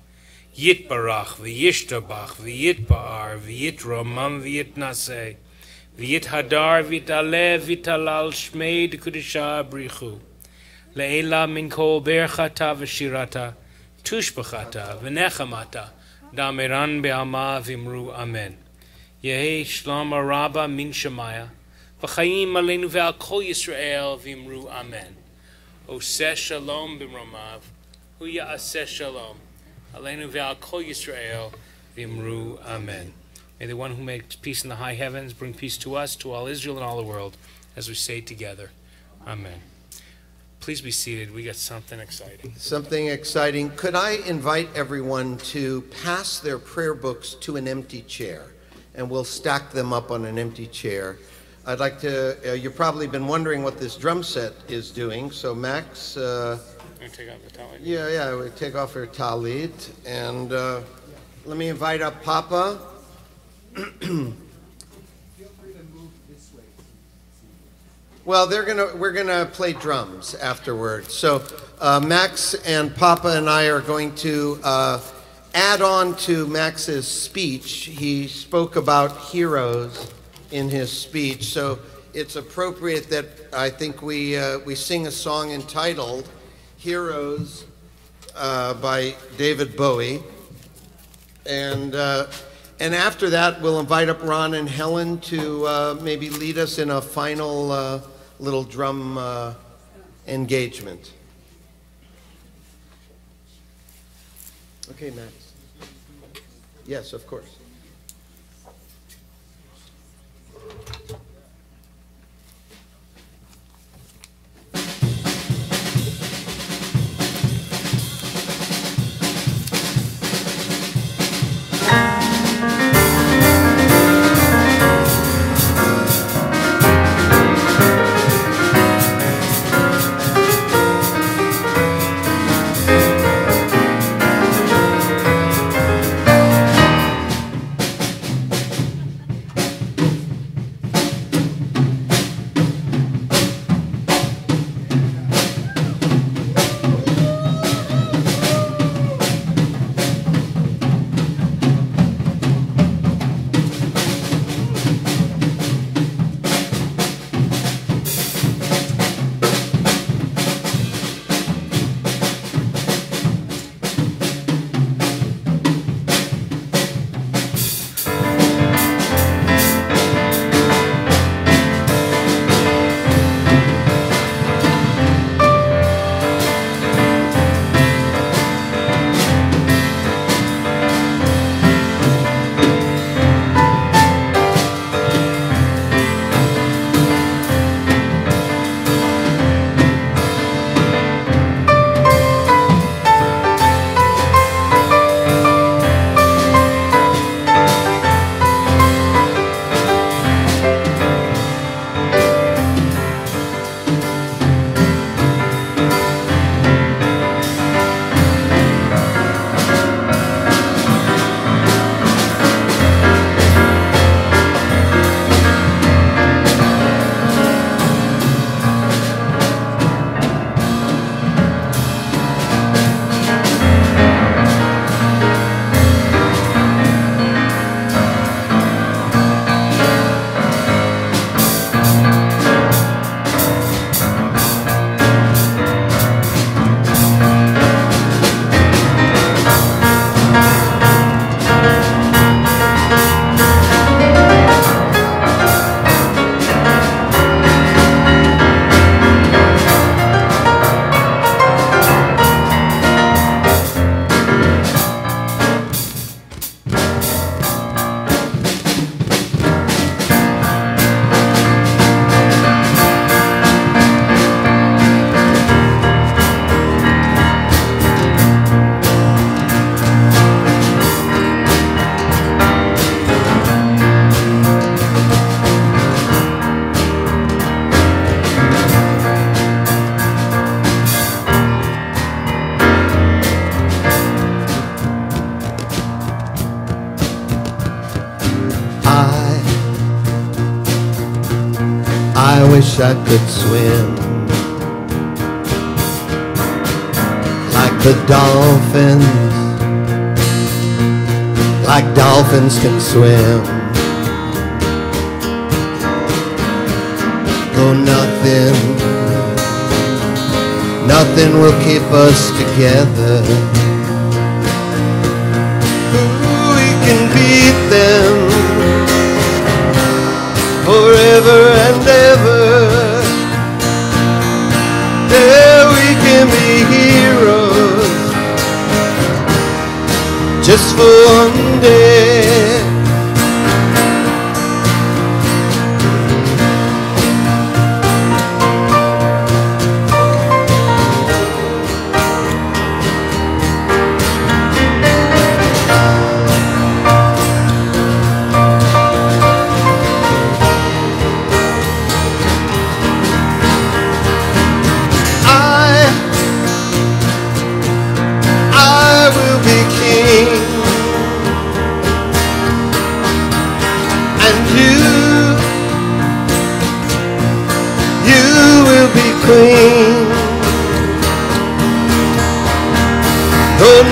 Yitbarach v'yishtabach v'yitba'ar v'yitramam v'yitnaseh, v'yithadar v'yitaleh v'yitalal shmei d'kudisha brichu, le'ela min kol berchata v'shirata, tushbachata v'nechamata, dameran be'alma v'imru amen. Yehei shlama Rabbah min shemaya, v'chayim aleinu ve'al kol Yisrael v'imru amen. Oseh shalom b'mromav, hu ya'aseh shalom. Aleinu ve'al kol Yisrael v'imru amen. May the one who makes peace in the high heavens bring peace to us, to all Israel and all the world, as we say together, amen. Please be seated. We got something exciting. Something exciting. Could I invite everyone to pass their prayer books to an empty chair, and we'll stack them up on an empty chair. I'd like to, you've probably been wondering what this drum set is doing, so Max, I'm going to take off the talit. yeah, we take off her talit, and let me invite up Papa. Well, we're gonna play drums afterwards. So Max and Papa and I are going to add on to Max's speech. He spoke about heroes in his speech, so it's appropriate that I think we sing a song entitled "Heroes" by David Bowie, and after that we'll invite up Ron and Helen to maybe lead us in a final little drum engagement. Okay, Max. Yes, of course. wish I could swim like the dolphins, like dolphins can swim. Oh, nothing will keep us together. We can beat them forever and ever. Yeah, we can be heroes just for one day. Queen. Though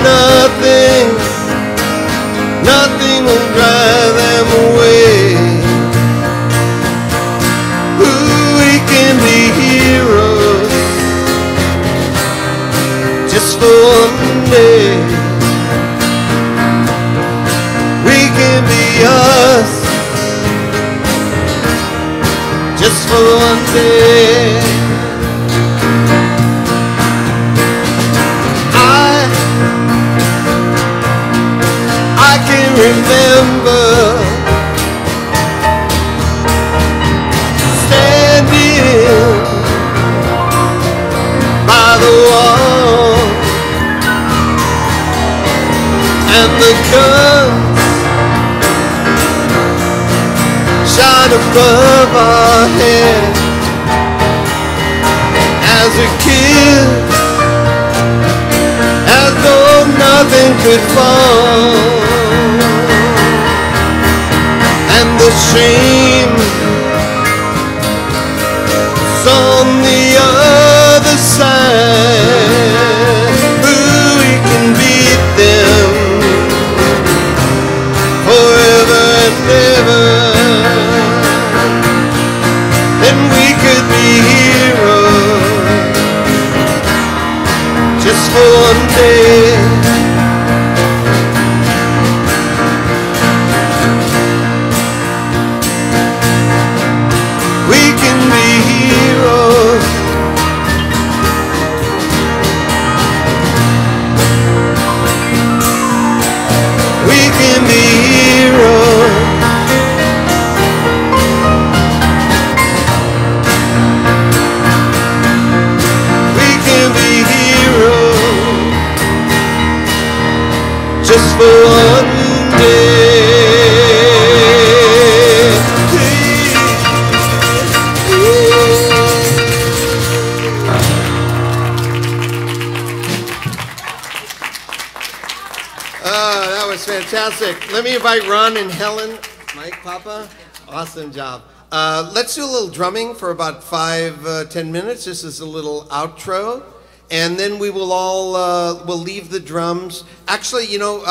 nothing will drive them away. Ooh, we can be heroes just for one day. We can be us just for one day. I can remember standing by the wall, and the guns shot above our heads as a kid, as though nothing could fall. And the shame is on the other side. Ooh, we can beat them forever and ever. Then we could be heroes just for one day. Just for one day. That was fantastic. Let me invite Ron and Helen. Mike, Papa, awesome job. Let's do a little drumming for about 5-10 minutes. This is a little outro. And then we will all, we'll leave the drums. Actually, you know,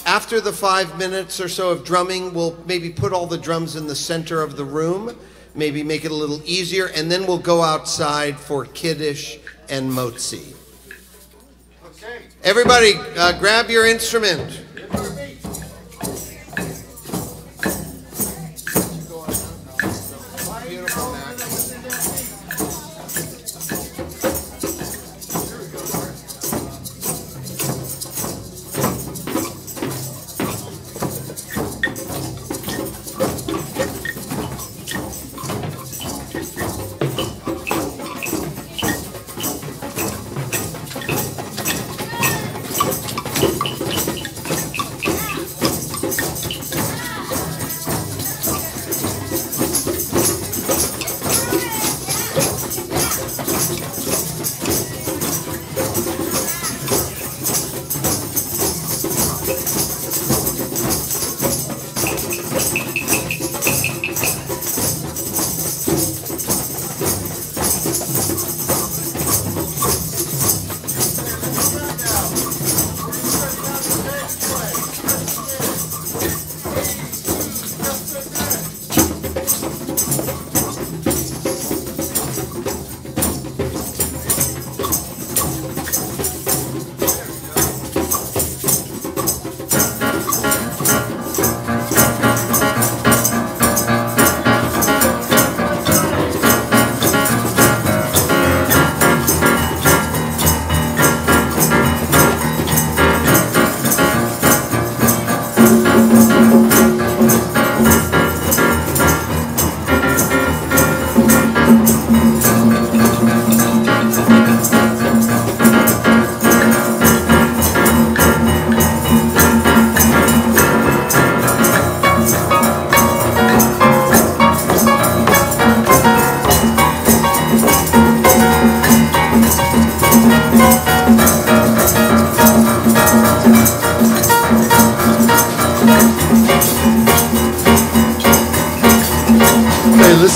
after the 5 minutes or so of drumming, we'll maybe put all the drums in the center of the room, maybe make it a little easier, and then we'll go outside for Kiddush and Motzi. Okay. Everybody, grab your instrument.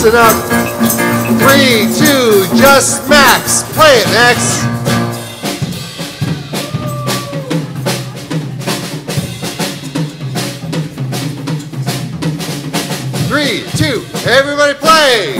Listen up. 3, 2, just Max. Play it, Max. Three, two, everybody play!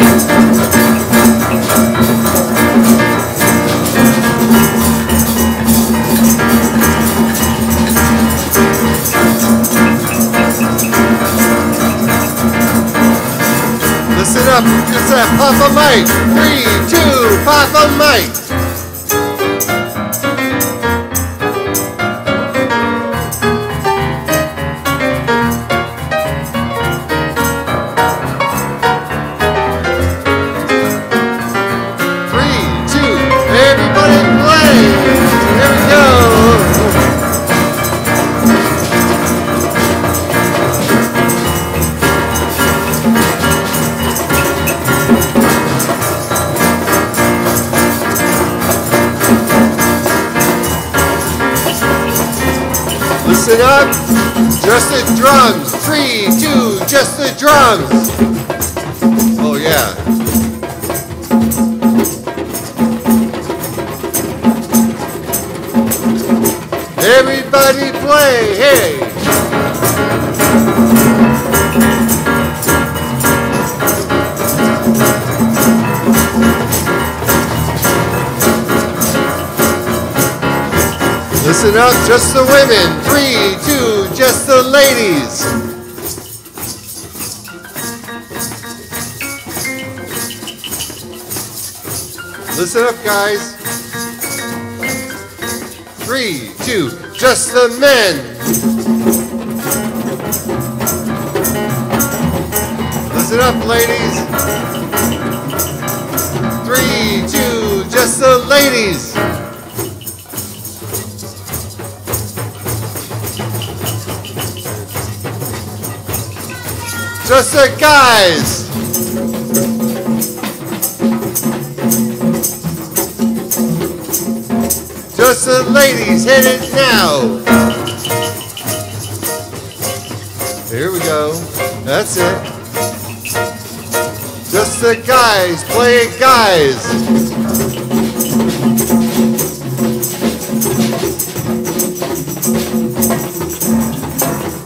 Listen up, it's a Papa Mike. 3, 2, Papa Mike. Listen up, just the drums. 3, 2, just the drums. Oh yeah. Everybody play, hey. Listen up, just the women. 3, 2, just the ladies. Listen up, guys. 3, 2, just the men. Listen up, ladies. 3, 2, just the ladies. Just the guys. Just the ladies, hit it now. Here we go. That's it. Just the guys, play it, guys.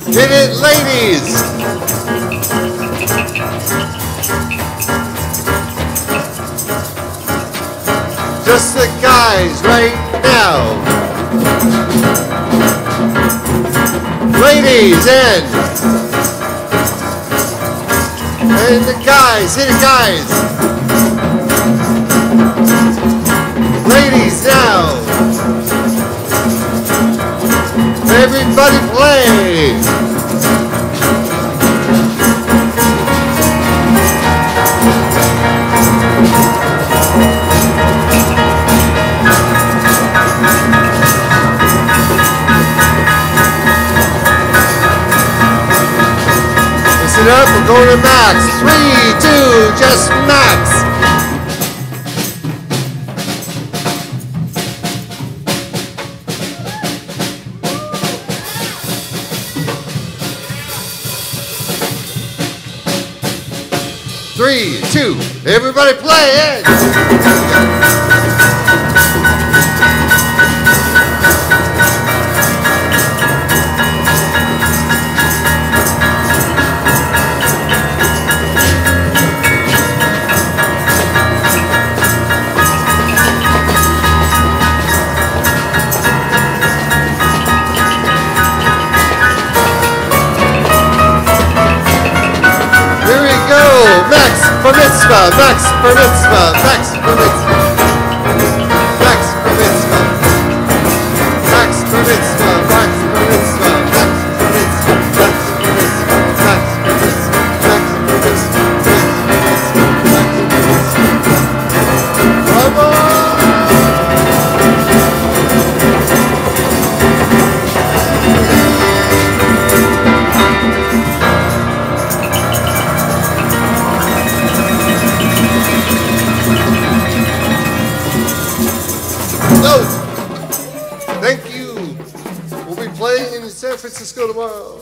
Hit it, ladies. Just the guys right now. Ladies and the guys, hit it, guys. Ladies now. Everybody play. Listen up, we're going to Max. 3, 2, just Max. Three, two, everybody play it. Bar mitzvah, Max bar mitzvah, Max bar mitzvah, Max bar mitzvah, Max bar mitzvah, Max bar mitzvah, Max bar mitzvah, Max bar mitzvah, Max bar mitzvah, Max bar mitzvah, Max bar mitzvah. Come on! Thank you. We'll be playing in San Francisco tomorrow.